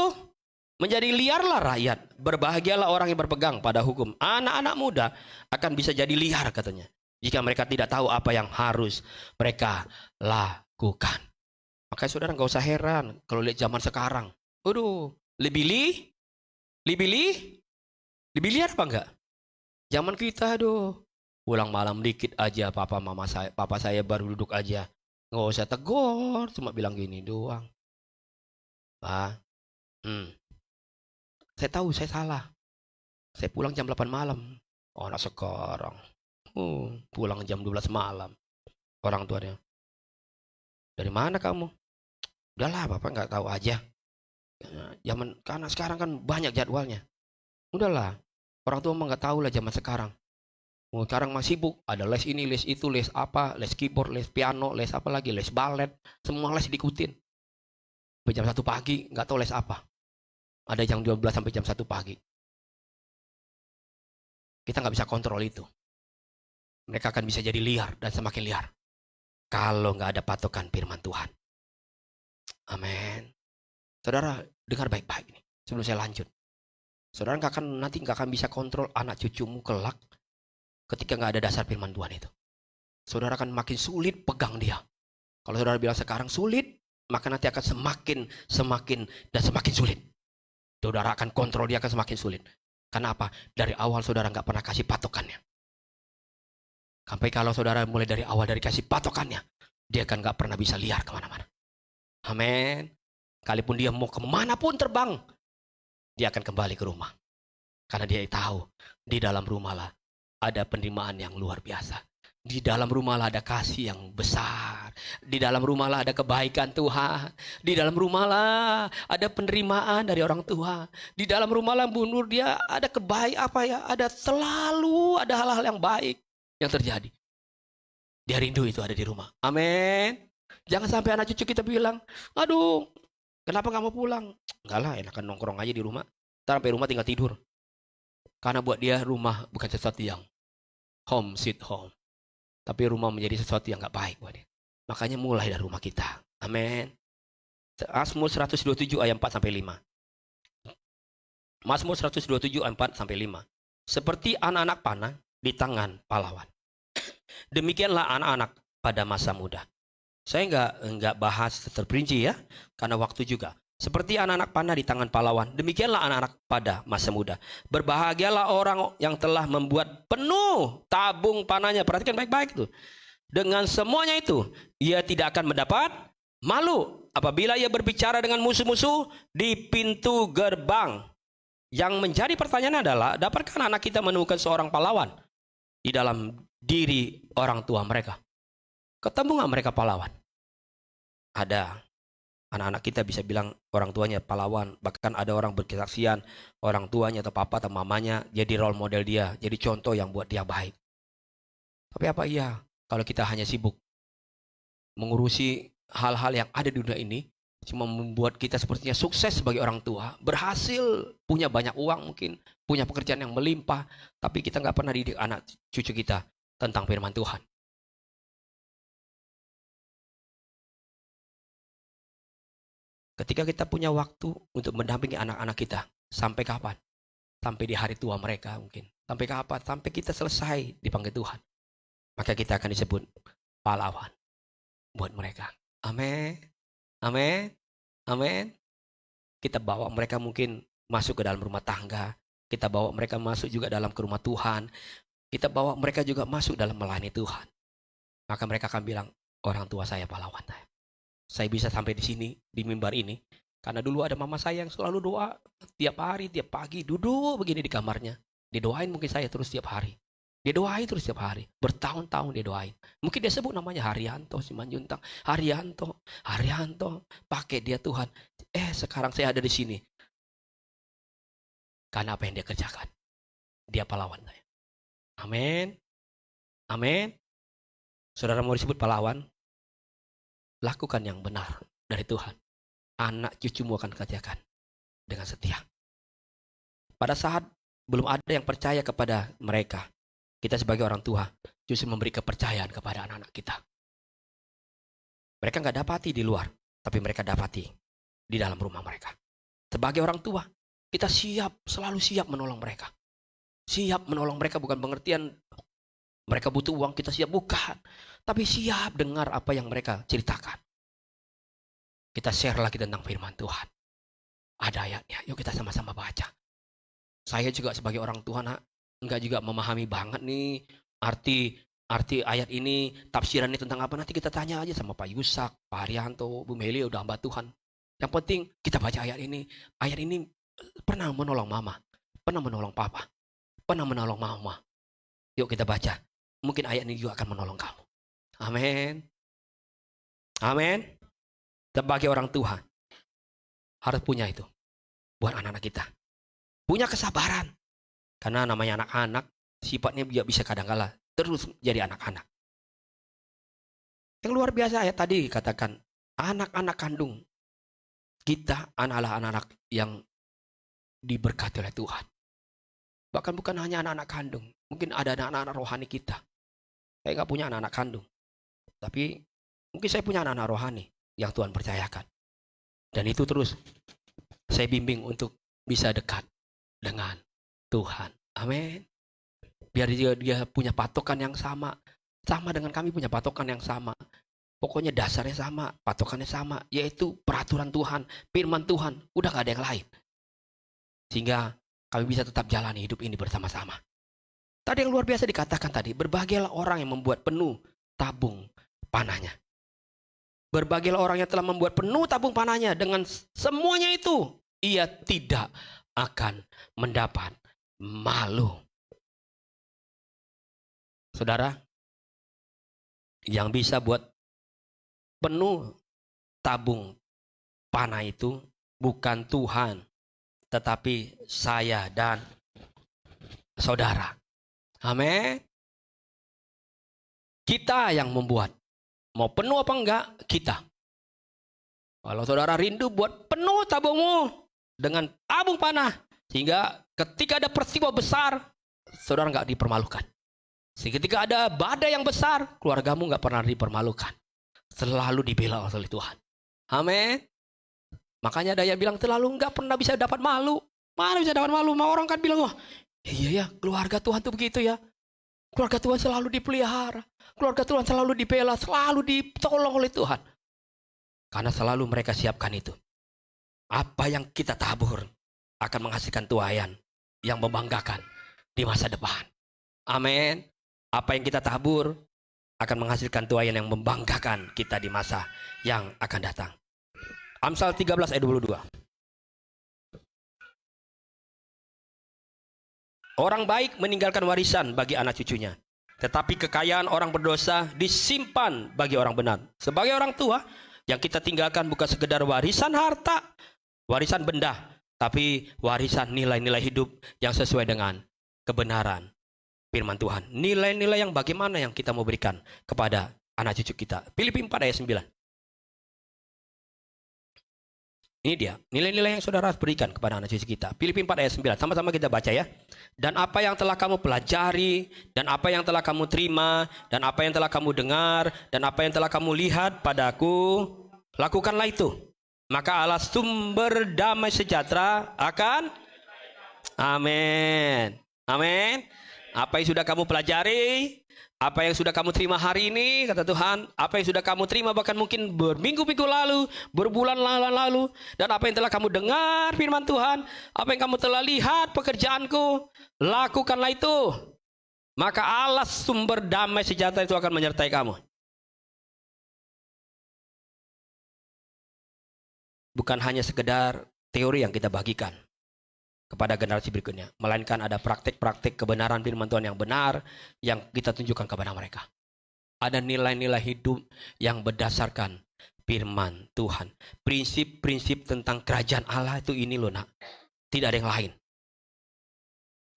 menjadi liarlah rakyat. Berbahagialah orang yang berpegang pada hukum. Anak-anak muda akan bisa jadi liar katanya. Jika mereka tidak tahu apa yang harus mereka lakukan. Makanya saudara nggak usah heran kalau lihat zaman sekarang. Waduh, lebih liar apa enggak? Zaman kita aduh, pulang malam dikit aja papa saya baru duduk aja. Nggak usah tegur, cuma bilang gini doang. Pak, saya tahu saya salah. Saya pulang jam 8 malam. Oh, anak sekarang. Pulang jam 12 malam. Orang tuanya, dari mana kamu? Udahlah, Bapak nggak tahu aja. Karena sekarang kan banyak jadwalnya. Udahlah, orang tua mah nggak tahu lah zaman sekarang. Sekarang masih sibuk, ada les ini, les itu, les apa, les keyboard, les piano, les apa lagi, les balet, semua les diikutin. Sampai jam 1 pagi, nggak tahu les apa. Ada jam 12 sampai jam 1 pagi. Kita nggak bisa kontrol itu. Mereka akan bisa jadi liar dan semakin liar. Kalau nggak ada patokan firman Tuhan. Amin. Saudara, dengar baik-baik nih sebelum saya lanjut. Saudara nanti nggak akan bisa kontrol anak cucumu kelak ketika nggak ada dasar firman Tuhan itu. Saudara akan makin sulit pegang dia. Kalau saudara bilang sekarang sulit, maka nanti akan semakin sulit. Saudara akan kontrol dia akan semakin sulit. Karena apa? Dari awal saudara nggak pernah kasih patokannya. Sampai kalau saudara mulai dari awal dari kasih patokannya, dia akan nggak pernah bisa liar kemana-mana. Amin. Kalaupun dia mau kemanapun terbang, dia akan kembali ke rumah. Karena dia tahu, di dalam rumah lah ada penerimaan yang luar biasa. Di dalam rumah lah ada kasih yang besar. Di dalam rumah lah ada kebaikan Tuhan. Di dalam rumah lah ada penerimaan dari orang tua. Di dalam rumah lah bunur dia ada ada selalu ada hal-hal yang baik yang terjadi. Dia rindu itu ada di rumah. Amin. Jangan sampai anak cucu kita bilang, aduh, kenapa gak mau pulang? Enggak lah, enakan nongkrong aja di rumah. Ntar sampai rumah tinggal tidur. Karena buat dia rumah bukan sesuatu yang home sweet home. Tapi rumah menjadi sesuatu yang gak baik buat dia. Makanya mulai dari rumah kita. Amin. Mazmur 127 ayat 4 sampai 5. Mazmur 127 ayat 4 sampai 5. Seperti anak-anak panah di tangan pahlawan. Demikianlah anak-anak pada masa muda. Saya nggak bahas terperinci ya, karena waktu juga. Seperti anak-anak panah di tangan pahlawan, demikianlah anak-anak pada masa muda. Berbahagialah orang yang telah membuat penuh tabung panahnya. Perhatikan baik-baik tuh. Dengan semuanya itu, ia tidak akan mendapat malu apabila ia berbicara dengan musuh-musuh di pintu gerbang. Yang menjadi pertanyaan adalah, dapatkah anak kita menemukan seorang pahlawan di dalam diri orang tua mereka? Ketemu nggak mereka pahlawan? Ada. Anak-anak kita bisa bilang orang tuanya pahlawan. Bahkan ada orang berkesaksian, orang tuanya atau papa atau mamanya jadi role model dia, jadi contoh yang buat dia baik. Tapi apa iya kalau kita hanya sibuk mengurusi hal-hal yang ada di dunia ini, cuma membuat kita sepertinya sukses sebagai orang tua, berhasil, punya banyak uang mungkin, punya pekerjaan yang melimpah, tapi kita nggak pernah didik anak cucu kita tentang firman Tuhan. Ketika kita punya waktu untuk mendampingi anak-anak kita, sampai kapan? Sampai di hari tua mereka mungkin. Sampai kapan? Sampai kita selesai dipanggil Tuhan. Maka kita akan disebut pahlawan buat mereka. Amin. Amin. Amin. Kita bawa mereka mungkin masuk ke dalam rumah tangga. Kita bawa mereka masuk juga dalam ke rumah Tuhan. Kita bawa mereka juga masuk dalam melayani Tuhan. Maka mereka akan bilang, orang tua saya pahlawan saya. Saya bisa sampai di sini, di mimbar ini. Karena dulu ada mama saya yang selalu doa. Tiap hari, tiap pagi, duduk begini di kamarnya. Didoain mungkin saya terus tiap hari. Dia doain terus tiap hari. Bertahun-tahun dia doain. Mungkin dia sebut namanya Haryanto, Simanjuntang. Haryanto, pakai dia Tuhan. Sekarang saya ada di sini. Karena apa yang dia kerjakan. Dia pahlawan saya. Amin. Amin. Saudara mau disebut pahlawan? Lakukan yang benar dari Tuhan. Anak cucumu akan kerjakan dengan setia. Pada saat belum ada yang percaya kepada mereka, kita sebagai orang tua justru memberi kepercayaan kepada anak-anak kita. Mereka nggak dapati di luar, tapi mereka dapati di dalam rumah mereka. Sebagai orang tua, kita selalu siap menolong mereka. Siap menolong mereka bukan pengertian mereka butuh uang, kita siap, bukan. Tapi siap dengar apa yang mereka ceritakan. Kita share lagi tentang firman Tuhan. Ada ayatnya, yuk kita sama-sama baca. Saya juga sebagai orang tua, enggak juga memahami banget nih arti ayat ini, tafsirannya tentang apa. Nanti kita tanya aja sama Pak Yusak, Pak Haryanto, Bu Meli, udah hamba Tuhan. Yang penting kita baca ayat ini. Ayat ini pernah menolong mama, pernah menolong papa. pernah menolong mama. Yuk kita baca. Mungkin ayat ini juga akan menolong kamu. Amin. Amin. Sebagai orang tua harus punya itu buat anak-anak kita. Punya kesabaran. Karena namanya anak-anak sifatnya dia bisa kadang-kala terus jadi anak-anak. Yang luar biasa ya tadi katakan anak-anak kandung kita adalah anak-anak yang diberkati oleh Tuhan. Bahkan bukan hanya anak-anak kandung. Mungkin ada anak-anak rohani kita. Saya nggak punya anak-anak kandung. Tapi mungkin saya punya anak-anak rohani yang Tuhan percayakan. Dan itu terus saya bimbing untuk bisa dekat dengan Tuhan. Amin. Biar dia punya patokan yang sama. Sama dengan kami punya patokan yang sama. Pokoknya dasarnya sama, patokannya sama. Yaitu peraturan Tuhan, firman Tuhan. Udah gak ada yang lain. Sehingga kami bisa tetap jalani hidup ini bersama-sama. Tadi yang luar biasa dikatakan tadi. Berbahagialah orang yang membuat penuh tabung panahnya. Berbahagialah orang yang telah membuat penuh tabung panahnya. Dengan semuanya itu, ia tidak akan mendapat malu. Saudara, yang bisa buat penuh tabung panah itu bukan Tuhan, tetapi saya dan saudara. Amin. Kita yang membuat. Mau penuh apa enggak, kita. Kalau saudara rindu buat penuh tabungmu dengan tabung panah, sehingga ketika ada peristiwa besar, saudara enggak dipermalukan. Sehingga ketika ada badai yang besar, keluargamu enggak pernah dipermalukan. Selalu dibela oleh Tuhan. Amin. Makanya ada yang bilang terlalu enggak pernah bisa dapat malu. Mana bisa dapat malu? Orang kan bilang, wah iya ya, keluarga Tuhan tuh begitu ya. Keluarga Tuhan selalu dipelihara. Keluarga Tuhan selalu dibela, selalu ditolong oleh Tuhan. Karena selalu mereka siapkan itu. Apa yang kita tabur akan menghasilkan tuaian yang membanggakan di masa depan. Amin. Apa yang kita tabur akan menghasilkan tuaian yang membanggakan kita di masa yang akan datang. Amsal 13 ayat 22. Orang baik meninggalkan warisan bagi anak cucunya, tetapi kekayaan orang berdosa disimpan bagi orang benar. Sebagai orang tua, yang kita tinggalkan bukan sekedar warisan harta, warisan benda, tapi warisan nilai-nilai hidup yang sesuai dengan kebenaran firman Tuhan. Nilai-nilai yang bagaimana yang kita mau berikan kepada anak cucu kita. Filipi 4 ayat 9. Ini dia, nilai-nilai yang saudara harus berikan kepada anak cucu kita. Filipi 4 ayat 9, sama-sama kita baca ya. Dan apa yang telah kamu pelajari, dan apa yang telah kamu terima, dan apa yang telah kamu dengar, dan apa yang telah kamu lihat padaku, lakukanlah itu. Maka Allah sumber damai sejahtera akan, amin. Amin. Apa yang sudah kamu pelajari, apa yang sudah kamu terima hari ini, kata Tuhan, apa yang sudah kamu terima bahkan mungkin berminggu-minggu lalu, berbulan lalu, dan apa yang telah kamu dengar firman Tuhan, apa yang kamu telah lihat pekerjaanku, lakukanlah itu. Maka Allah sumber damai sejahtera itu akan menyertai kamu. Bukan hanya sekedar teori yang kita bagikan kepada generasi berikutnya, melainkan ada praktik-praktik kebenaran firman Tuhan yang benar yang kita tunjukkan kepada mereka. Ada nilai-nilai hidup yang berdasarkan firman Tuhan. Prinsip-prinsip tentang kerajaan Allah itu ini loh nak. Tidak ada yang lain.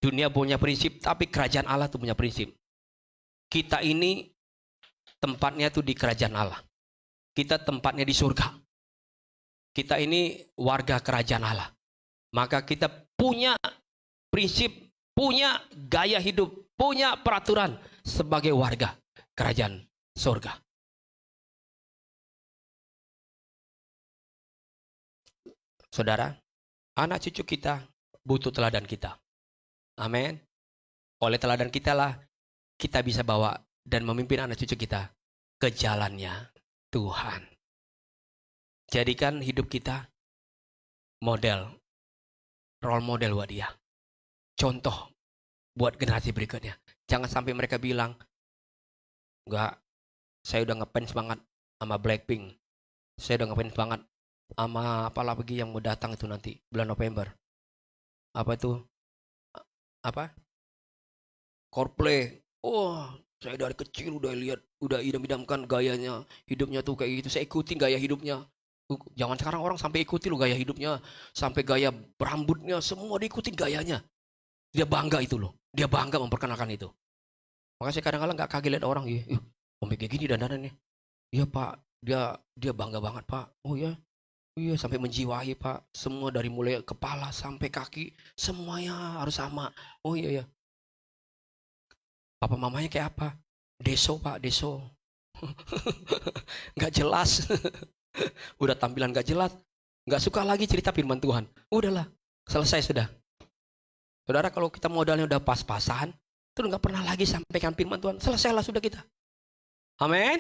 Dunia punya prinsip, tapi kerajaan Allah itu punya prinsip. Kita ini tempatnya itu di kerajaan Allah. Kita tempatnya di surga. Kita ini warga kerajaan Allah. Maka kita punya prinsip, punya gaya hidup, punya peraturan sebagai warga kerajaan surga. Saudara, anak cucu kita butuh teladan kita. Amin. Oleh teladan kita lah, kita bisa bawa dan memimpin anak cucu kita ke jalannya Tuhan. Jadikan hidup kita model, role model buat dia. Contoh buat generasi berikutnya. Jangan sampai mereka bilang, enggak, saya udah ngefans banget sama Blackpink. Saya udah ngefans banget sama apalah lagi yang mau datang itu nanti bulan November. Apa itu? Apa? Coldplay. Oh, saya dari kecil udah lihat, udah idam-idamkan gayanya, hidupnya tuh kayak gitu. Saya ikutin gaya hidupnya. Zaman sekarang orang sampai ikuti loh gaya hidupnya, sampai gaya berambutnya, semua diikutin gayanya. Dia bangga itu loh. Dia bangga memperkenalkan itu. Makanya saya kadang-kadang nggak kaget lihat orang, om kayak gini dandanannya. Iya pak, dia bangga banget pak. Oh ya, iya sampai menjiwai pak. Semua dari mulai kepala sampai kaki, semuanya harus sama. Oh iya ya. Papa mamanya kayak apa? Deso pak, deso. Nggak jelas. Udah tampilan nggak jelas. Nggak suka lagi cerita firman Tuhan. Udahlah, selesai sudah. Saudara, kalau kita modalnya udah pas-pasan, terus nggak pernah lagi sampaikan firman Tuhan, selesailah sudah kita. Amin.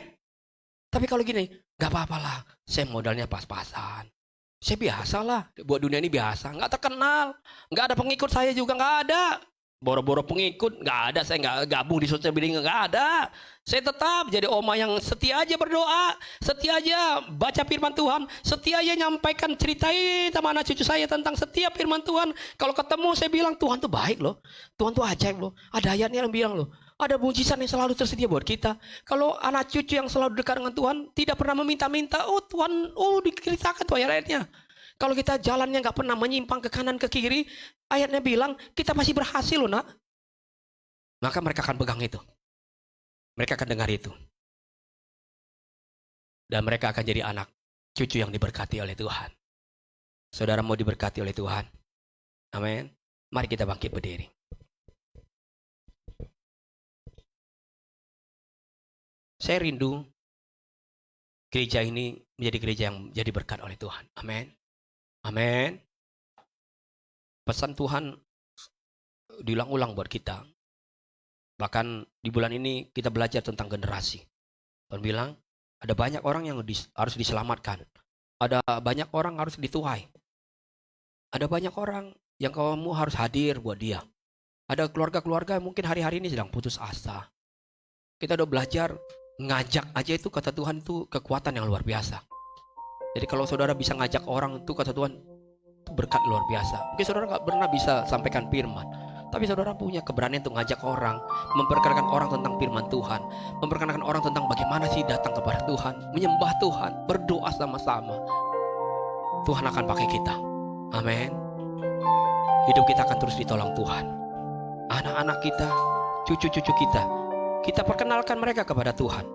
Tapi kalau gini, nggak apa-apa lah. Saya modalnya pas-pasan. Saya biasa lah. Buat dunia ini biasa. Nggak terkenal. Nggak ada pengikut saya juga. Nggak ada. Boro-boro pengikut. Nggak ada. Saya nggak gabung di sosial media. Nggak ada. Saya tetap jadi oma yang setia aja berdoa. Setia aja baca firman Tuhan. Setia aja nyampaikan ceritain sama anak cucu saya tentang setiap firman Tuhan. Kalau ketemu saya bilang, Tuhan tuh baik loh. Tuhan tuh ajaib loh. Ada ayatnya yang bilang loh. Ada mujizat yang selalu tersedia buat kita. Kalau anak cucu yang selalu dekat dengan Tuhan, tidak pernah meminta-minta, oh Tuhan, oh diceritakan tuh ayat-ayatnya. Kalau kita jalannya nggak pernah menyimpang ke kanan ke kiri, ayatnya bilang kita pasti berhasil loh nak. Maka mereka akan pegang itu. Mereka akan dengar itu. Dan mereka akan jadi anak cucu yang diberkati oleh Tuhan. Saudara mau diberkati oleh Tuhan? Amin. Mari kita bangkit berdiri. Saya rindu gereja ini menjadi gereja yang jadi berkat oleh Tuhan. Amin. Amin. Pesan Tuhan diulang-ulang buat kita. Bahkan di bulan ini kita belajar tentang generasi. Tuhan bilang, ada banyak orang yang harus diselamatkan. Ada banyak orang harus dituai. Ada banyak orang yang kamu harus hadir buat dia. Ada keluarga-keluarga yang mungkin hari-hari ini sedang putus asa. Kita udah belajar ngajak aja itu kata Tuhan itu kekuatan yang luar biasa. Jadi kalau saudara bisa ngajak orang itu kata Tuhan itu berkat luar biasa. Mungkin saudara nggak pernah bisa sampaikan firman, tapi saudara punya keberanian untuk ngajak orang, memperkenalkan orang tentang firman Tuhan, memperkenalkan orang tentang bagaimana sih datang kepada Tuhan, menyembah Tuhan, berdoa sama-sama. Tuhan akan pakai kita. Amin. Hidup kita akan terus ditolong Tuhan. Anak-anak kita, cucu-cucu kita perkenalkan mereka kepada Tuhan.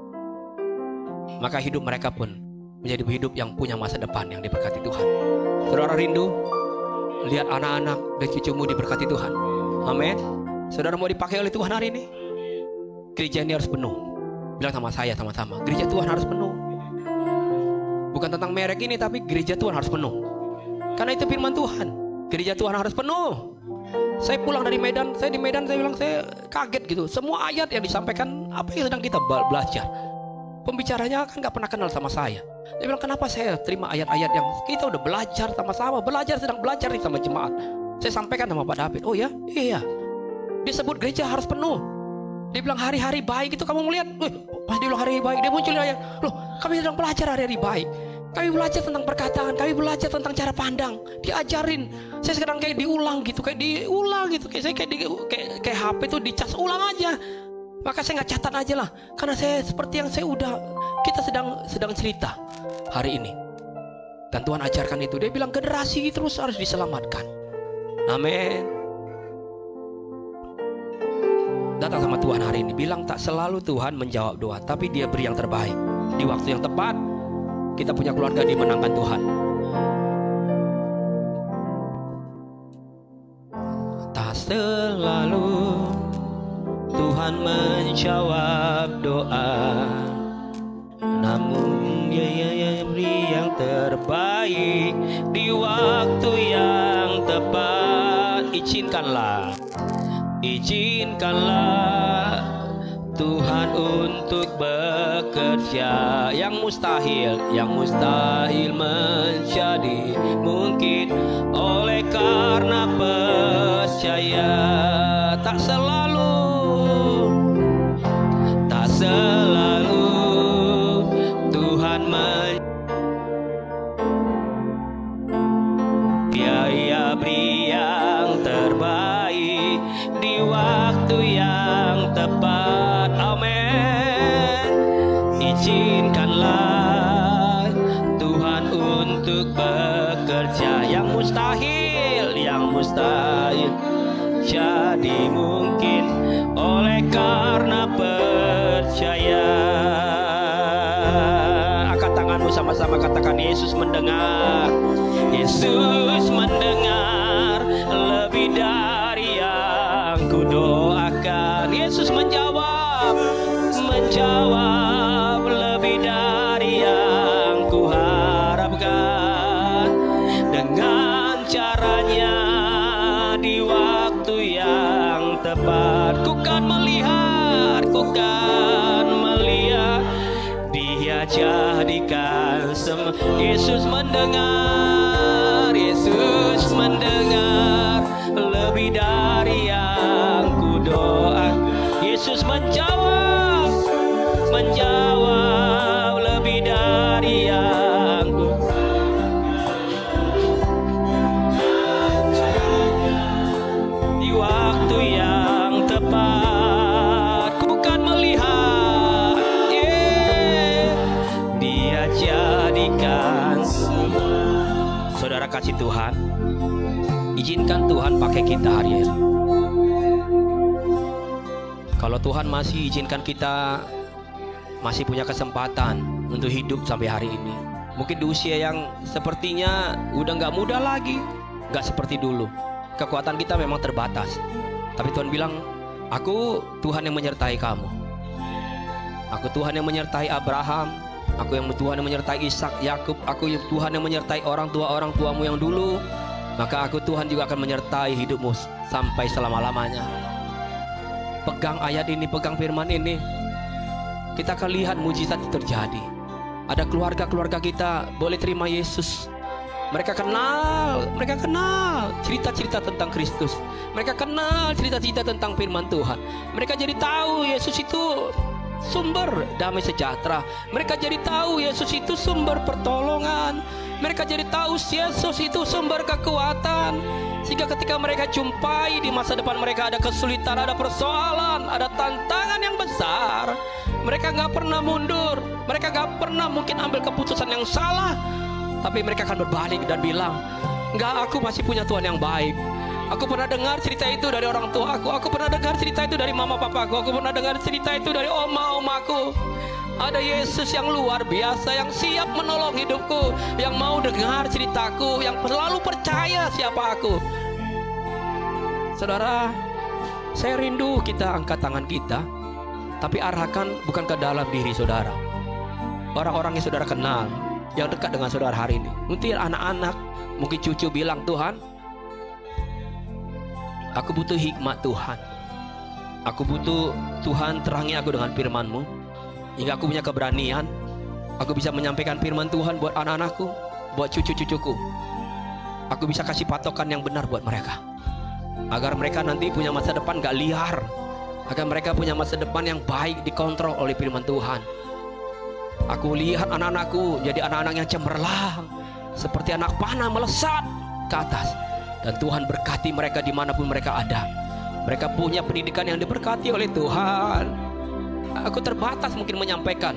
Maka hidup mereka pun menjadi hidup yang punya masa depan yang diberkati Tuhan. Saudara rindu lihat anak-anak dan cucumu diberkati Tuhan. Amin. Saudara mau dipakai oleh Tuhan hari ini? Gereja ini harus penuh. Bilang sama saya sama-sama, gereja Tuhan harus penuh. Bukan tentang merek ini, tapi gereja Tuhan harus penuh. Karena itu firman Tuhan. Gereja Tuhan harus penuh. Saya pulang dari Medan, saya di Medan saya bilang saya kaget gitu. Semua ayat yang disampaikan apa yang sedang kita belajar. Pembicaranya kan nggak pernah kenal sama saya. Dia bilang kenapa saya terima ayat-ayat yang kita udah belajar sama-sama, sedang belajar nih sama jemaat. Saya sampaikan sama Pak David. Oh ya, iya. Dia sebut gereja harus penuh. Dia bilang hari-hari baik itu kamu melihat. Pas dia bilang hari baik, dia muncul ayat. Loh, kami sedang belajar hari-hari baik. Kami belajar tentang perkataan, kami belajar tentang cara pandang, diajarin. Saya sekarang kayak diulang gitu, kayak saya kayak HP tuh dicas ulang aja. Maka saya nggak catat aja lah, karena saya seperti yang kita sedang cerita hari ini. Dan Tuhan ajarkan itu. Dia bilang generasi terus harus diselamatkan. Amin. Datang sama Tuhan hari ini, bilang tak selalu Tuhan menjawab doa, tapi Dia beri yang terbaik di waktu yang tepat. Kita punya keluarga dimenangkan Tuhan. Tak selalu Tuhan menjawab doa, namun Dia beri yang terbaik di waktu yang tepat. Izinkanlah Tuhan untuk bekerja. Yang mustahil menjadi mungkin oleh karena percaya. Tak selalu Tuhan Dia beri yang terbaik di waktu yang izinkanlah Tuhan untuk bekerja yang mustahil jadi mungkin oleh karena percaya. Angkat tanganmu sama-sama katakan, Yesus mendengar. Yesus mendengar lebih dari yang kudoakan. Yesus menjawab lebih dari yang kuharapkan. Dengan caranya di waktu yang tepat, ku kan melihat Dia jadikan semua. Yesus mendengar lebih dari yang kudoa. Yesus menjawab lebih dari yang di waktu yang tepat, ku kan melihat Dia jadikan semua. Saudara kasih Tuhan, izinkan Tuhan pakai kita hari ini. Kalau Tuhan masih izinkan kita masih punya kesempatan untuk hidup sampai hari ini, mungkin di usia yang sepertinya udah nggak muda lagi, nggak seperti dulu. Kekuatan kita memang terbatas, tapi Tuhan bilang, aku Tuhan yang menyertai kamu. Aku Tuhan yang menyertai Abraham, aku yang Tuhan yang menyertai Ishak, Yakub, aku yang Tuhan yang menyertai orang tuamu yang dulu. Maka aku Tuhan juga akan menyertai hidupmu sampai selama-lamanya. Pegang ayat ini, pegang firman ini, kita akan lihat mujizat terjadi. Ada keluarga-keluarga kita boleh terima Yesus. Mereka kenal cerita-cerita tentang Kristus. Mereka kenal cerita-cerita tentang firman Tuhan. Mereka jadi tahu Yesus itu sumber damai sejahtera. Mereka jadi tahu Yesus itu sumber pertolongan. Mereka jadi tahu Yesus itu sumber kekuatan. Sehingga ketika mereka jumpai di masa depan mereka ada kesulitan, ada persoalan, ada tantangan yang besar, mereka gak pernah mundur. Mereka gak pernah mungkin ambil keputusan yang salah, tapi mereka akan berbalik dan bilang, enggak, aku masih punya Tuhan yang baik. Aku pernah dengar cerita itu dari orang tua aku pernah dengar cerita itu dari mama papaku, aku pernah dengar cerita itu dari oma-omaku. Ada Yesus yang luar biasa, yang siap menolong hidupku, yang mau dengar ceritaku, yang selalu percaya siapa aku. Saudara, saya rindu kita angkat tangan kita, tapi arahkan bukan ke dalam diri saudara. Orang-orang yang saudara kenal, yang dekat dengan saudara hari ini. Mungkin anak-anak, mungkin cucu bilang, Tuhan, aku butuh hikmat Tuhan. Aku butuh Tuhan terangi aku dengan firman-Mu, hingga aku punya keberanian, aku bisa menyampaikan firman Tuhan buat anak-anakku, buat cucu-cucuku. Aku bisa kasih patokan yang benar buat mereka, agar mereka nanti punya masa depan gak liar, agar mereka punya masa depan yang baik, dikontrol oleh firman Tuhan. Aku lihat anak-anakku jadi anak-anak yang cemerlang, seperti anak panah melesat ke atas. Dan Tuhan berkati mereka dimanapun mereka ada. Mereka punya pendidikan yang diberkati oleh Tuhan. Aku terbatas mungkin menyampaikan,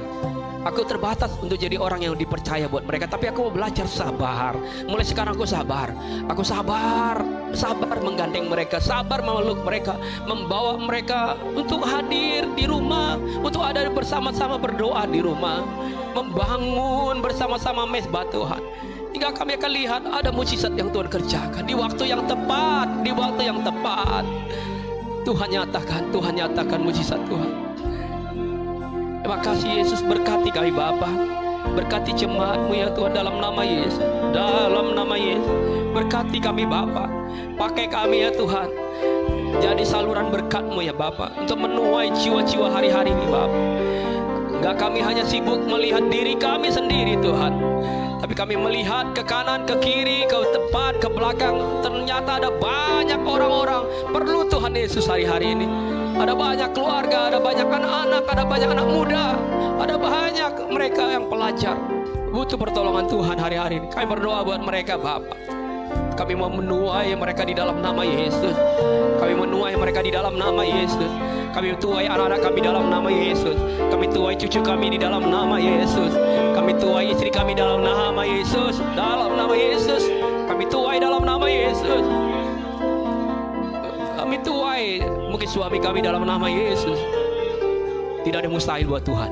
aku terbatas untuk jadi orang yang dipercaya buat mereka, tapi aku mau belajar sabar. Mulai sekarang aku sabar. Aku sabar menggandeng mereka, sabar memeluk mereka, membawa mereka untuk hadir di rumah, untuk ada bersama-sama berdoa di rumah, membangun bersama-sama mezbah Tuhan. Hingga kami akan lihat ada mujizat yang Tuhan kerjakan di waktu yang tepat, di waktu yang tepat. Tuhan nyatakan mujizat Tuhan. Terima kasih Yesus, berkati kami Bapa, berkati jemaat-Mu ya Tuhan, dalam nama Yesus, dalam nama Yesus. Berkati kami Bapa, pakai kami ya Tuhan, jadi saluran berkat-Mu ya Bapa, untuk menuai jiwa-jiwa hari-hari ini Bapa. Enggak kami hanya sibuk melihat diri kami sendiri Tuhan, tapi kami melihat ke kanan, ke kiri, ke depan, ke belakang. Ternyata ada banyak orang-orang perlu Tuhan Yesus hari-hari ini. Ada banyak keluarga, ada banyak anak-anak, ada banyak anak muda, ada banyak mereka yang pelajar butuh pertolongan Tuhan hari-hari ini. Kami berdoa buat mereka Bapa. Kami mau menuai mereka di dalam nama Yesus. Kami menuai mereka di dalam nama Yesus. Kami tuai anak-anak kami dalam nama Yesus. Kami tuai cucu kami di dalam nama Yesus. Kami tuai istri kami dalam nama Yesus. Dalam nama Yesus. Kami tuai dalam nama Yesus. Kami tuai mungkin suami kami dalam nama Yesus. Tidak ada yang mustahil buat Tuhan.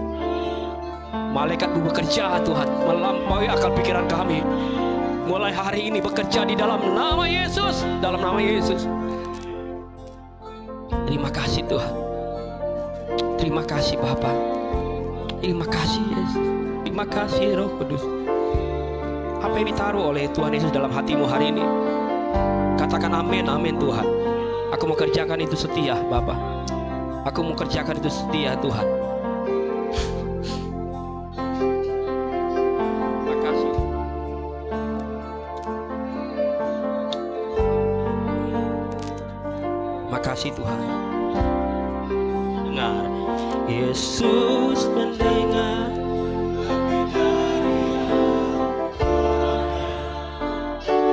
Malaikat bekerja Tuhan, melampaui akal pikiran kami. Mulai hari ini bekerja di dalam nama Yesus. Dalam nama Yesus. Terima kasih Tuhan. Terima kasih Bapa. Terima kasih Yesus. Terima kasih Roh Kudus. Apa yang ditaruh oleh Tuhan Yesus dalam hatimu hari ini, katakan amin, amin Tuhan. Aku mau kerjakan itu setia Bapa. Aku mau kerjakan itu setia Tuhan. Terima kasih. Terima kasih Tuhan. Dengar. Yesus mendengar.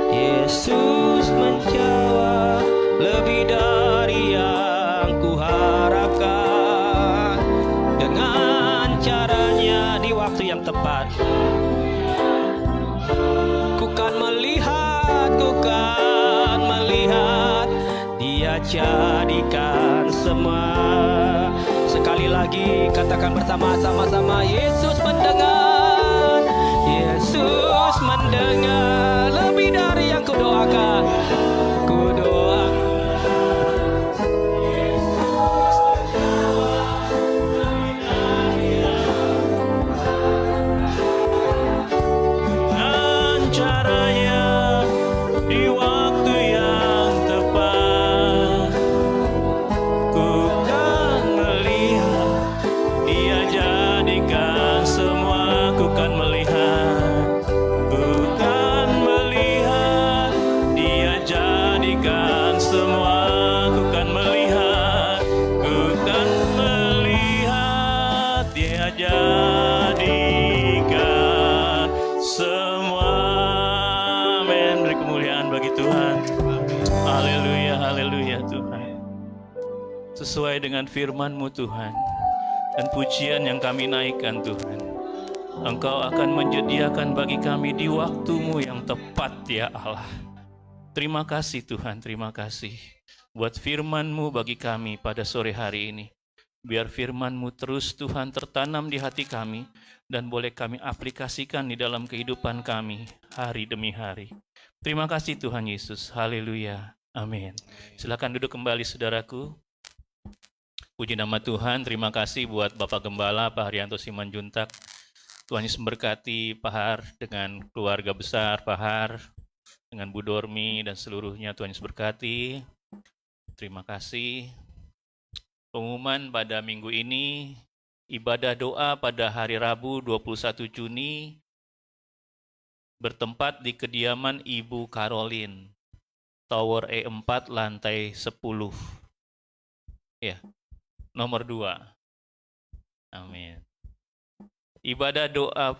Yesus menjawab lebih dari yang kuharapkan, dengan caranya di waktu yang tepat. Ku kan melihat Dia jadikan semua. Sekali lagi katakan bersama-sama, Yesus mendengar. Yesus mendengar lebih dari yang kudoakan. Dengan caranya di waktu yang tepat, ku kan melihat Dia jadikan semua. Ku kan melihat Dia jadikan semua. Ku kan melihat Dia jadikan semua. Amin. Beri kemuliaan bagi Tuhan. Haleluya, haleluya Tuhan. Sesuai dengan firman-Mu Tuhan, dan pujian yang kami naikkan Tuhan, Engkau akan menyediakan bagi kami di waktu-Mu yang tepat ya Allah. Terima kasih Tuhan, terima kasih buat firman-Mu bagi kami pada sore hari ini. Biar firman-Mu terus Tuhan tertanam di hati kami, dan boleh kami aplikasikan di dalam kehidupan kami hari demi hari. Terima kasih Tuhan Yesus, haleluya, amin. Silakan duduk kembali saudaraku. Puji nama Tuhan, terima kasih buat Bapak Gembala Pak Haryanto Simanjuntak. Tuhan Yesus memberkati Pak Har dengan keluarga besar Pak Har, dengan Bu Dormi dan seluruhnya. Tuhan Yesus berkati. Terima kasih. Pengumuman pada minggu ini, ibadah doa pada hari Rabu 21 Juni bertempat di kediaman Ibu Caroline, Tower E4 lantai 10. Ya, nomor 2. Amin. Ibadah doa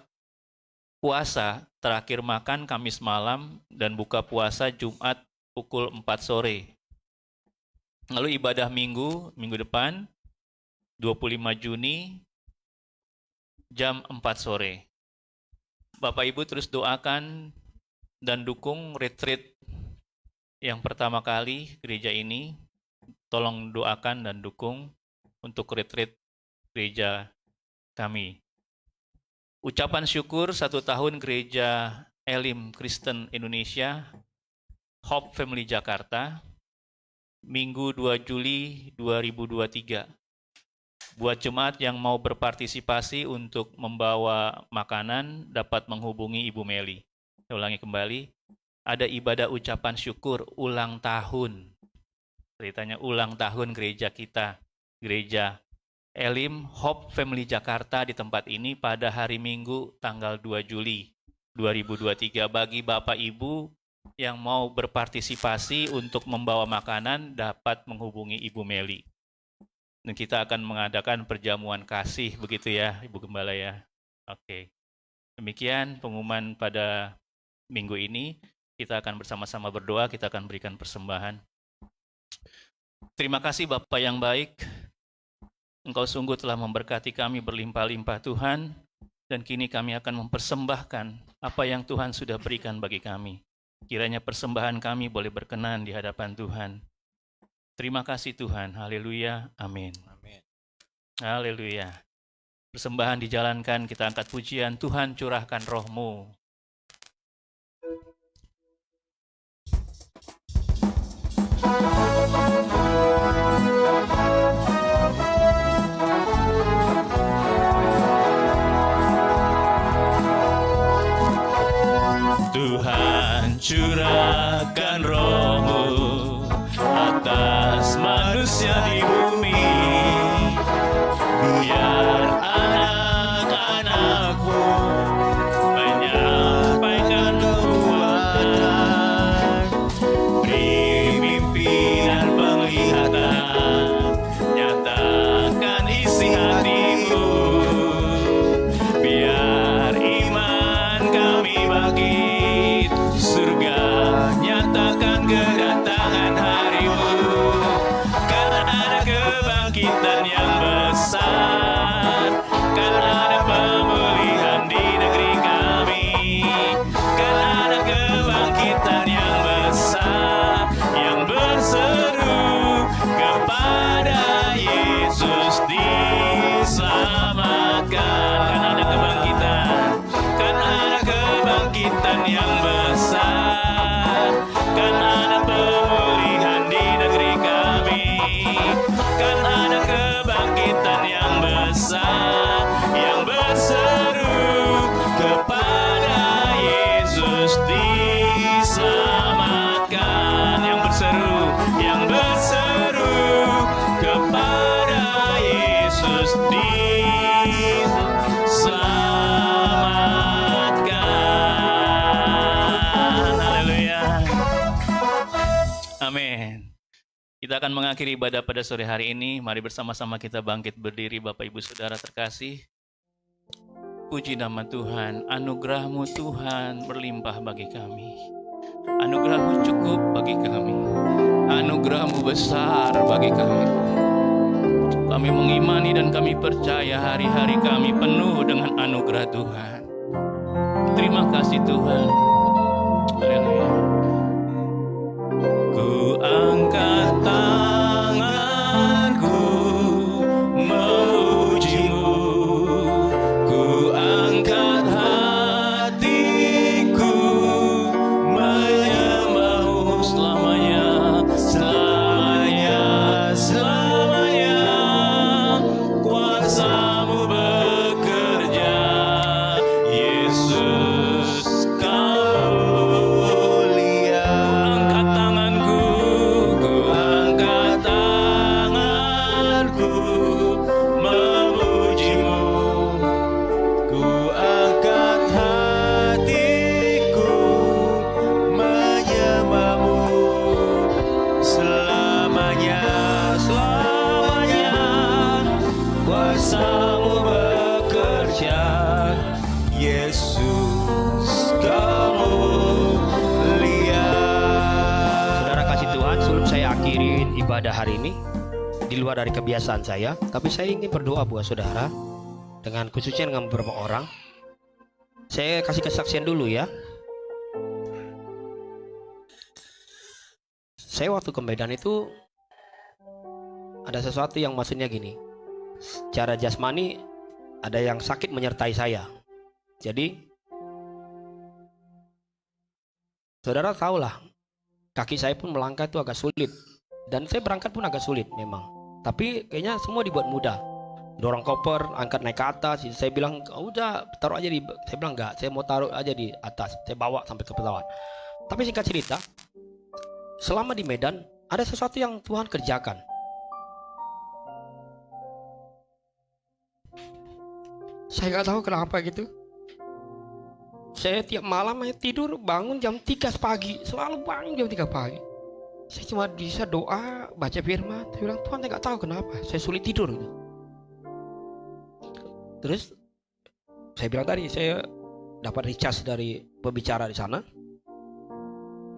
puasa terakhir makan Kamis malam dan buka puasa Jumat pukul 4 sore. Lalu ibadah minggu depan 25 Juni jam 4 sore. Bapak Ibu terus doakan dan dukung retreat yang pertama kali gereja ini. Tolong doakan dan dukung untuk retreat gereja kami. Ucapan syukur 1 tahun gereja Elim Kristen Indonesia, Hope Family Jakarta, Minggu 2 Juli 2023. Buat jemaat yang mau berpartisipasi untuk membawa makanan dapat menghubungi Ibu Meli. Saya ulangi kembali, ada ibadah ucapan syukur ulang tahun. Ceritanya ulang tahun gereja kita, gereja Elim Hope Family Jakarta di tempat ini pada hari Minggu tanggal 2 Juli 2023. Bagi Bapak Ibu yang mau berpartisipasi untuk membawa makanan dapat menghubungi Ibu Meli. Dan kita akan mengadakan perjamuan kasih, begitu ya Ibu Gembala ya. Oke. Demikian pengumuman pada minggu ini. kita akan bersama-sama berdoa, kita akan berikan persembahan. Terima kasih Bapa yang baik, Engkau sungguh telah memberkati kami berlimpah-limpah Tuhan, dan kini kami akan mempersembahkan apa yang Tuhan sudah berikan bagi kami. Kiranya persembahan kami boleh berkenan di hadapan Tuhan. Terima kasih Tuhan, haleluya, amin. Haleluya. Persembahan dijalankan, kita angkat pujian, Tuhan curahkan roh-Mu. Tuhan curahkan roh-Mu atas manusia di bumi, biar anak-anak-Mu menyampaikan nubuatan, beri mimpi dan penglihatan, nyatakan isi hati-Mu, biar iman kami bangkit, surga nyatakan kedatangan hari-Mu, karena ada kebangkitan yang besar, karena ada pemulihan di negeri kami, karena ada kebangkitan yang besar, yang berseru kepada Yesus diselamatkan. Karena ada kebangkitan, karena ada kebangkitan yang besar, karena ada pemulihan di negeri kami, karena ada kebangkitan yang besar, yang berseru kepada Yesus diselamatkan, yang berseru kepada Yesus diselamatkan. Haleluya. Amin. Kita akan mengakhiri ibadah pada sore hari ini. Mari bersama-sama kita bangkit berdiri, Bapak Ibu Saudara terkasih. Puji nama Tuhan, anugerah-Mu Tuhan berlimpah bagi kami. Anugerah-Mu cukup bagi kami. Anugerah-Mu besar bagi kami. Kami mengimani dan kami percaya hari-hari kami penuh dengan anugerah Tuhan. Terima kasih Tuhan. Haleluya. Ku angkat tanganku memuji-Mu, ku angkat hatiku menyembah-Mu selamanya, selamanya, selamanya. Kuasa-Mu bekerja, Yesus Kau mulia. Angkat tanganku, ku angkat tanganku memuji-Mu, ku angkat hatiku menyembah-Mu selamanya, selamanya. Kuasa-Mu bekerja, Yesus Kau mulia. Saudara kasih Tuhan, sebelum saya akhiri ibadah hari ini, di luar dari kebiasaan saya, tapi saya ingin berdoa buat saudara, dengan khususnya dengan beberapa orang. Saya kasih kesaksian dulu ya. Saya waktu ke Medan itu ada sesuatu yang maksudnya gini. Secara jasmani ada yang sakit menyertai saya. Jadi saudara tahulah, kaki saya pun melangkah itu agak sulit. Dan saya berangkat pun agak sulit memang. Tapi kayaknya semua dibuat mudah. Dorong koper, angkat naik ke atas. Saya bilang, oh, udah taruh aja di. Saya bilang enggak, saya mau taruh aja di atas. Saya bawa sampai ke pesawat. Tapi singkat cerita, selama di Medan ada sesuatu yang Tuhan kerjakan. Saya nggak tahu kenapa gitu. Saya tiap malam tidur bangun jam 3 pagi, selalu bangun jam 3 pagi. Saya cuma bisa doa, baca firman. Saya bilang, Tuhan, saya nggak tahu kenapa, saya sulit tidur gitu. Terus saya bilang tadi, saya dapat recharge dari pembicara di sana.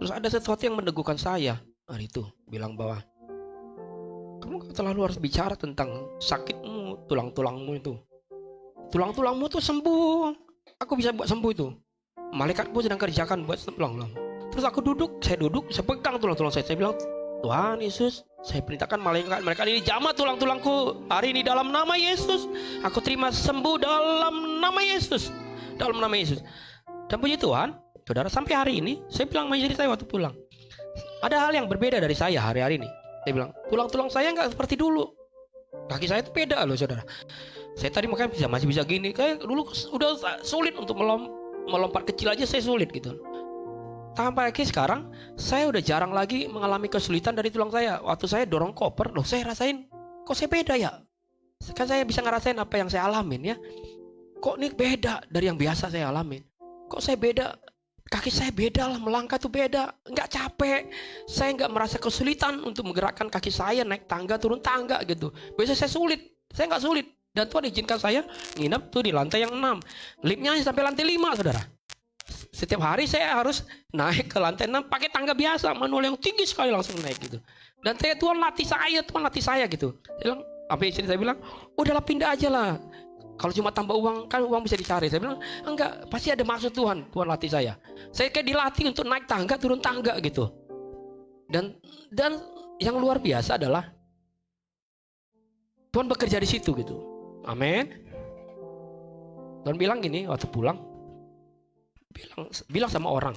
Terus ada sesuatu yang meneguhkan saya hari itu, bilang bahwa kamu terlalu harus bicara tentang sakitmu, tulang-tulangmu itu. Tulang-tulangmu tuh sembuh. Aku bisa buat sembuh itu. Malaikatku sedang kerjakan buat tulang-tulang. Terus aku duduk, saya pegang tulang-tulang saya. Saya bilang, Tuhan Yesus, saya perintahkan malaikat ini jamah tulang-tulangku hari ini dalam nama Yesus. Aku terima sembuh dalam nama Yesus. Dalam nama Yesus. Dan puji Tuhan, saudara, sampai hari ini, saya bilang sama istri saya waktu pulang, ada hal yang berbeda dari saya hari-hari ini. Saya bilang, tulang-tulang saya nggak seperti dulu. Kaki saya itu beda loh, saudara. Saya tadi makanya masih bisa gini. Kayak dulu udah sulit untuk melompat kecil aja saya sulit gitu. Sampai sekarang, saya udah jarang lagi mengalami kesulitan dari tulang saya. Waktu saya dorong koper, loh saya rasain, kok saya beda ya? Kan saya bisa ngerasain apa yang saya alamin ya. Kok ini beda dari yang biasa saya alamin? Kok saya beda? Kaki saya beda lah, melangkah tuh beda, nggak capek. Saya nggak merasa kesulitan untuk menggerakkan kaki saya naik tangga turun tangga gitu. Biasanya saya sulit, saya nggak sulit. Dan Tuhan izinkan saya nginep tuh di lantai yang 6. Liftnya sampai lantai 5, saudara. Setiap hari saya harus naik ke lantai 6 pakai tangga biasa, manual yang tinggi sekali langsung naik gitu. Dan Tuhan latih saya gitu. Saya bilang, sampai istri saya bilang, udahlah pindah aja lah. Kalau cuma tambah uang, kan uang bisa dicari. Saya bilang, enggak, pasti ada maksud Tuhan latih saya. Saya kayak dilatih untuk naik tangga, turun tangga gitu. Dan yang luar biasa adalah Tuhan bekerja di situ gitu. Amin. Tuhan bilang gini waktu pulang, bilang sama orang,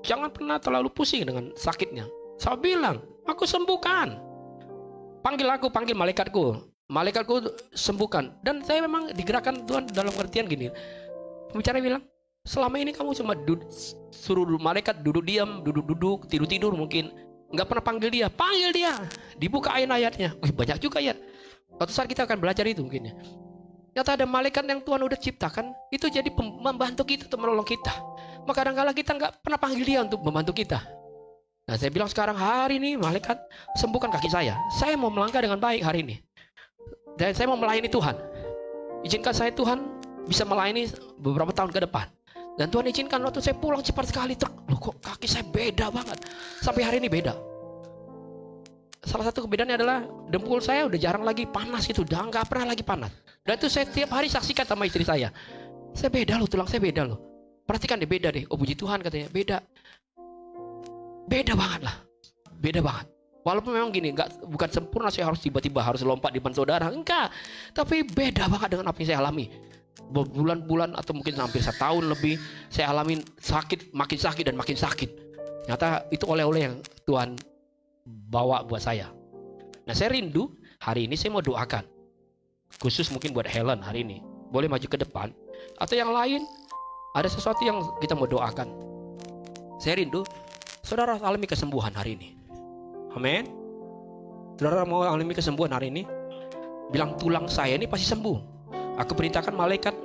jangan pernah terlalu pusing dengan sakitnya. Saya bilang, aku sembuhkan. Panggil malaikatku. Malaikatku sembuhkan. Dan saya memang digerakkan Tuhan dalam artian gini. Pembicara bilang, selama ini kamu cuma suruh malaikat duduk diam, duduk, tidur mungkin. Nggak pernah panggil dia. Panggil dia. Dibuka ayat-ayatnya. Banyak juga ya. Suatu saat kita akan belajar itu mungkin ya. Nyata ada malaikat yang Tuhan udah ciptakan. Itu jadi membantu kita untuk menolong kita. Maka kadang-kadang kita nggak pernah panggil dia untuk membantu kita. Nah saya bilang sekarang hari ini malaikat sembuhkan kaki saya. Saya mau melangkah dengan baik hari ini. Dan saya mau melayani Tuhan. Izinkan saya Tuhan bisa melayani beberapa tahun ke depan. Dan Tuhan izinkan waktu saya pulang cepat sekali. Loh kok kaki saya beda banget. Sampai hari ini beda. Salah satu kebedaannya adalah dempul saya udah jarang lagi panas gitu. Udah nggak pernah lagi panas. Dan itu saya tiap hari saksikan sama istri saya. Saya beda loh, tulang saya beda loh. Perhatikan deh, beda deh. Oh puji Tuhan katanya, beda. Beda banget lah. Beda banget. Walaupun memang gini, bukan sempurna saya harus tiba-tiba harus lompat di depan saudara. Enggak. Tapi beda banget dengan apa yang saya alami. Berbulan-bulan atau mungkin hampir 1 tahun lebih saya alami sakit, makin sakit dan makin sakit. Nyata itu oleh-oleh yang Tuhan bawa buat saya. Nah saya rindu hari ini saya mau doakan. Khusus mungkin buat Helen hari ini. Boleh maju ke depan. Atau yang lain ada sesuatu yang kita mau doakan. Saya rindu saudara alami kesembuhan hari ini. Amin. Saudara mau alami kesembuhan hari ini? Bilang tulang saya ini pasti sembuh. Aku perintahkan malaikat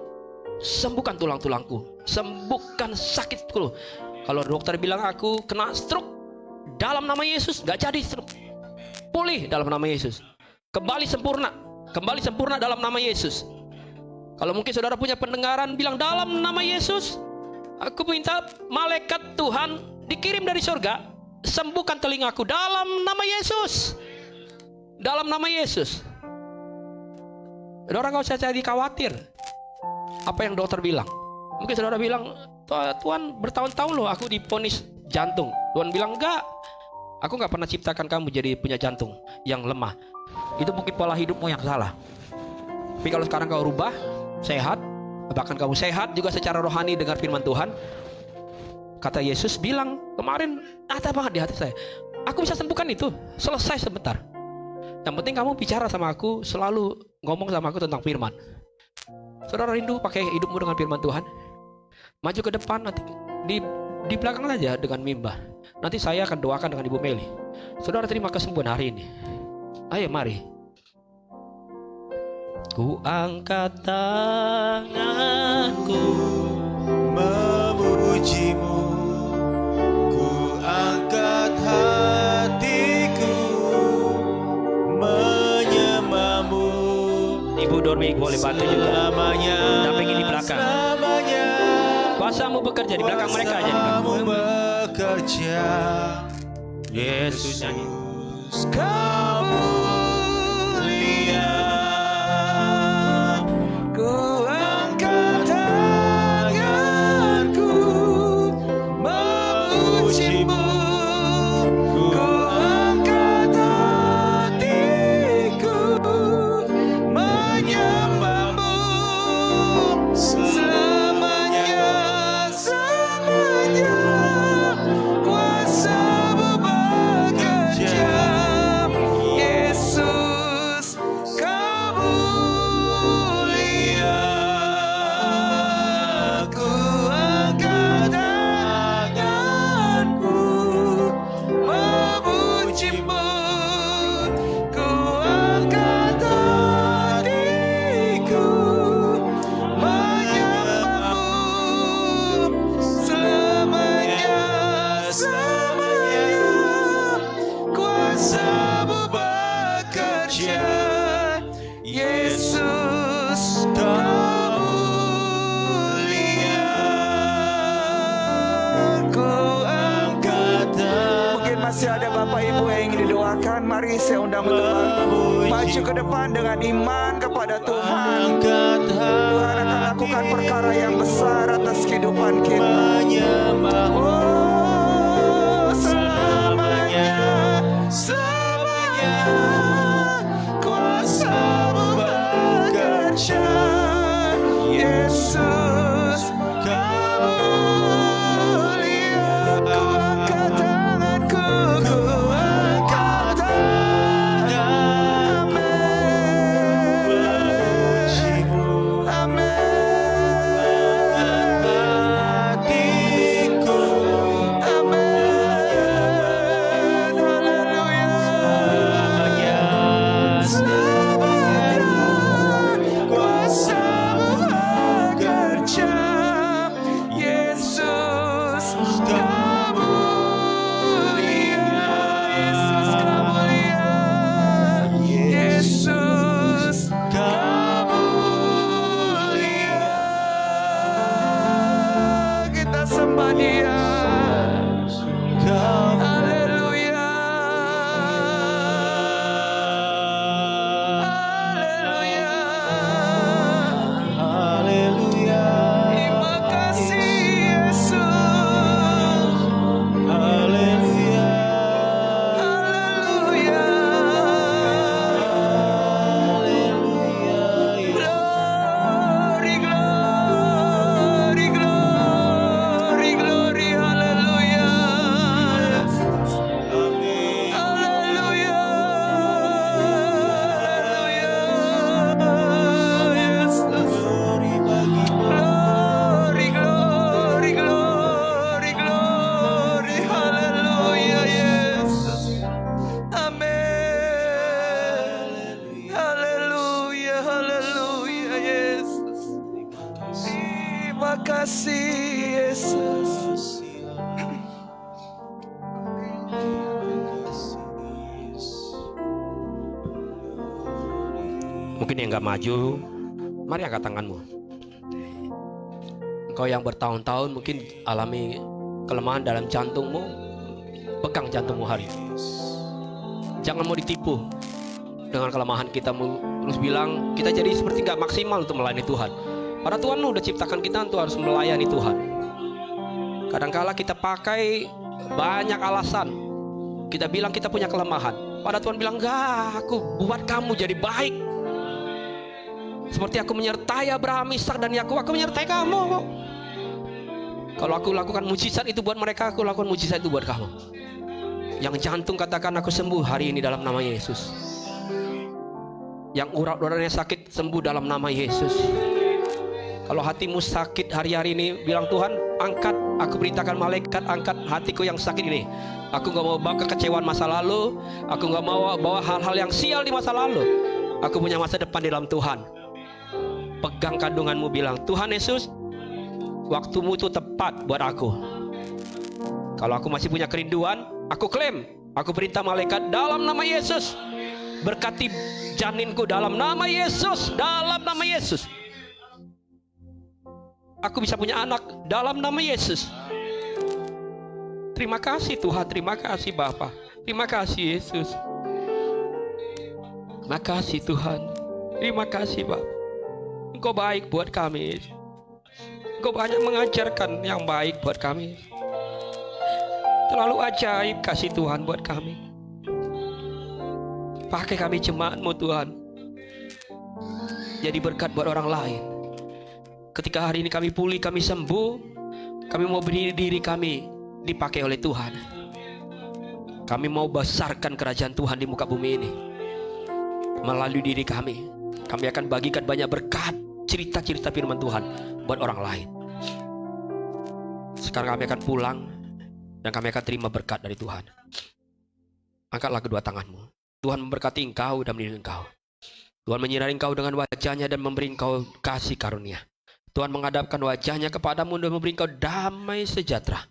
sembuhkan tulang-tulangku, sembuhkan sakitku. Kalau dokter bilang aku kena stroke, dalam nama Yesus gak jadi stroke. Pulih dalam nama Yesus. Kembali sempurna dalam nama Yesus. Kalau mungkin saudara punya pendengaran, bilang dalam nama Yesus. Aku minta malaikat Tuhan dikirim dari surga. Sembuhkan telingaku dalam nama Yesus. Dalam nama Yesus. Saudara gak usah jadi khawatir apa yang dokter bilang. Mungkin saudara bilang, Tuhan bertahun-tahun loh aku divonis jantung. Tuhan bilang enggak. Aku gak pernah ciptakan kamu jadi punya jantung yang lemah. Itu mungkin pola hidupmu yang salah. Tapi kalau sekarang kau rubah, sehat, bahkan kamu sehat juga secara rohani dengan firman Tuhan. Kata Yesus bilang kemarin, ada banget di hati saya. Aku bisa sembuhkan itu, selesai sebentar. Yang penting kamu bicara sama aku, selalu ngomong sama aku tentang firman. Saudara rindu pakai hidupmu dengan firman Tuhan. Maju ke depan, nanti di belakang saja dengan mimbar. Nanti saya akan doakan dengan Ibu Meli. Saudara terima kesembuhan hari ini. Ayo mari. Ku angkat tanganku memujimu, ku angkat hatiku menyembahmu. Ibu Dormi boleh bantu juga. Selamanya, dampingi di belakang. selamanya Kuasamu bekerja di belakang mereka aja. Di belakang. bekerja. Yesus nyanyi. Kau mulia, ku angkat tanganku memujimu, ku angkat hatiku menyembahmu selamanya, selamanya kuasa-Mu bekerja. Yesus, Kau mulia, ku angkat tanganku memujimu, ku angkat hatiku menyembahmu selamanya, selamanya kuasa-Mu bekerja. Yesus, Kau mulia, ku angkat. Mungkin masih ada Bapak Ibu yang ingin didoakan. Mari saya undang teman maju ke depan dengan iman kepada Tuhan. Tuhan akan lakukan perkara yang besar atas kehidupan kita. Oh, selamanya, selamanya kuasa-Mu bekerja. Yesus, Kau mulia, ku angkat tanganku, ku angkat tangan. Amin, amin. Hatiku Amin. Haleluya. Selamanya kuasa-Mu bekerja. Yesus, Kau mulia. Yesus, Kau mulia. Yesus, Kau mulia. Kita sembah Dia. Haleluya. Haleluya. Haleluya, Terima kasih Yesus. haleluya, Haleluya. Glory, glory, glory, glory. Haleluya. amin. Haleluya. Haleluya. Yesus. Glory bagi Glory, glory, glory, glory. Haleluya, Yesus. Amin. Haleluya, haleluya, Yesus. Terima kasih, Yesus. Mungkin yang nggak maju, mari angkat tanganmu. Engkau yang bertahun-tahun mungkin alami kelemahan dalam jantungmu, pegang jantungmu hari ini. Jangan mau ditipu dengan kelemahan kita. Terus bilang kita jadi seperti nggak maksimal untuk melayani Tuhan. Padahal Tuhan udah ciptakan kita untuk harus melayani Tuhan. Kadangkala kita pakai banyak alasan. Kita bilang kita punya kelemahan. Padahal Tuhan bilang, enggak, aku buat kamu jadi baik. Seperti aku menyertai Abraham, Ishak dan Yakub, aku menyertai kamu kok. Kalau aku lakukan mujizat itu buat mereka, aku lakukan mujizat itu buat kamu. Yang jantung katakan aku sembuh hari ini dalam nama Yesus. Yang urat-uratnya sakit sembuh dalam nama Yesus. Kalau hatimu sakit hari-hari ini, bilang Tuhan, angkat, aku perintahkan malaikat, angkat hatiku yang sakit ini. Aku gak mau bawa kekecewaan masa lalu. Aku gak mau bawa hal-hal yang sial di masa lalu. Aku punya masa depan di dalam Tuhan. Pegang kandunganmu, bilang, Tuhan Yesus, waktumu itu tepat buat aku. Kalau aku masih punya kerinduan, aku klaim, aku perintah malaikat dalam nama Yesus. Berkati janinku dalam nama Yesus, dalam nama Yesus. Aku bisa punya anak dalam nama Yesus. Terima kasih Tuhan, terima kasih Bapa. Terima kasih Yesus. Terima kasih Tuhan. Terima kasih Bapa. Engkau baik buat kami. Engkau banyak mengajarkan yang baik buat kami. Terlalu ajaib kasih Tuhan buat kami. Pakai kami jemaat-Mu Tuhan, jadi berkat buat orang lain. Ketika hari ini kami pulih, kami sembuh, kami mau berdiri diri kami dipakai oleh Tuhan. Kami mau besarkan kerajaan Tuhan di muka bumi ini. Melalui diri kami akan bagikan banyak berkat, cerita-cerita firman Tuhan buat orang lain. Sekarang kami akan pulang dan kami akan terima berkat dari Tuhan. Angkatlah kedua tanganmu. Tuhan memberkati engkau dan melindungi engkau. Tuhan menyinari engkau dengan wajahnya dan memberi engkau kasih karunia. Tuhan menghadapkan wajahnya kepadamu dan memberi engkau damai sejahtera.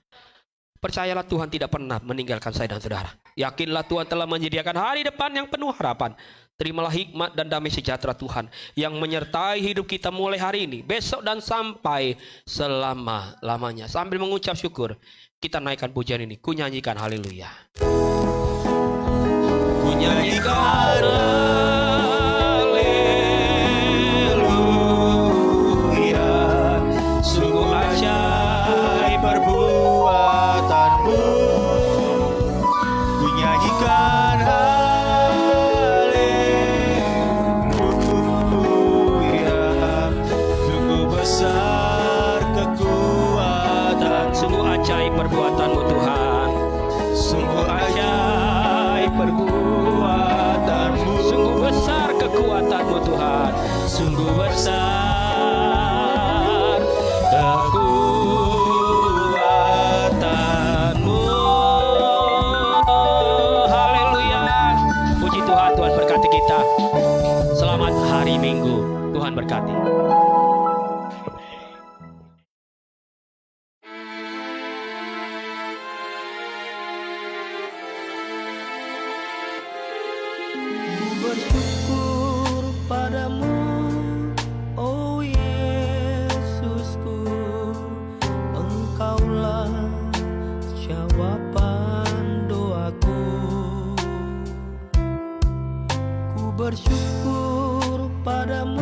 Percayalah Tuhan tidak pernah meninggalkan saya dan saudara. Yakinlah Tuhan telah menyediakan hari depan yang penuh harapan. Terimalah hikmat dan damai sejahtera Tuhan yang menyertai hidup kita mulai hari ini, besok dan sampai selama-lamanya. Sambil mengucap syukur, kita naikkan pujian ini. Ku nyanyikan haleluya. Ku nyanyikan haleluya. Sungguh ajaib perbuatanmu. Ku nyanyikan haleluya. Sungguh besar kekuatan. Sungguh ajaib perbuatanmu Tuhan. Sungguh ajaib perbuatanmu. Sungguh besar kekuatanmu Tuhan. Sungguh besar Kekuatanmu. Haleluya. Puji Tuhan, Tuhan berkati kita. Selamat hari Minggu. Tuhan berkati. Bersyukur padamu, oh Yesusku, Engkaulah jawaban doaku. Ku bersyukur padamu,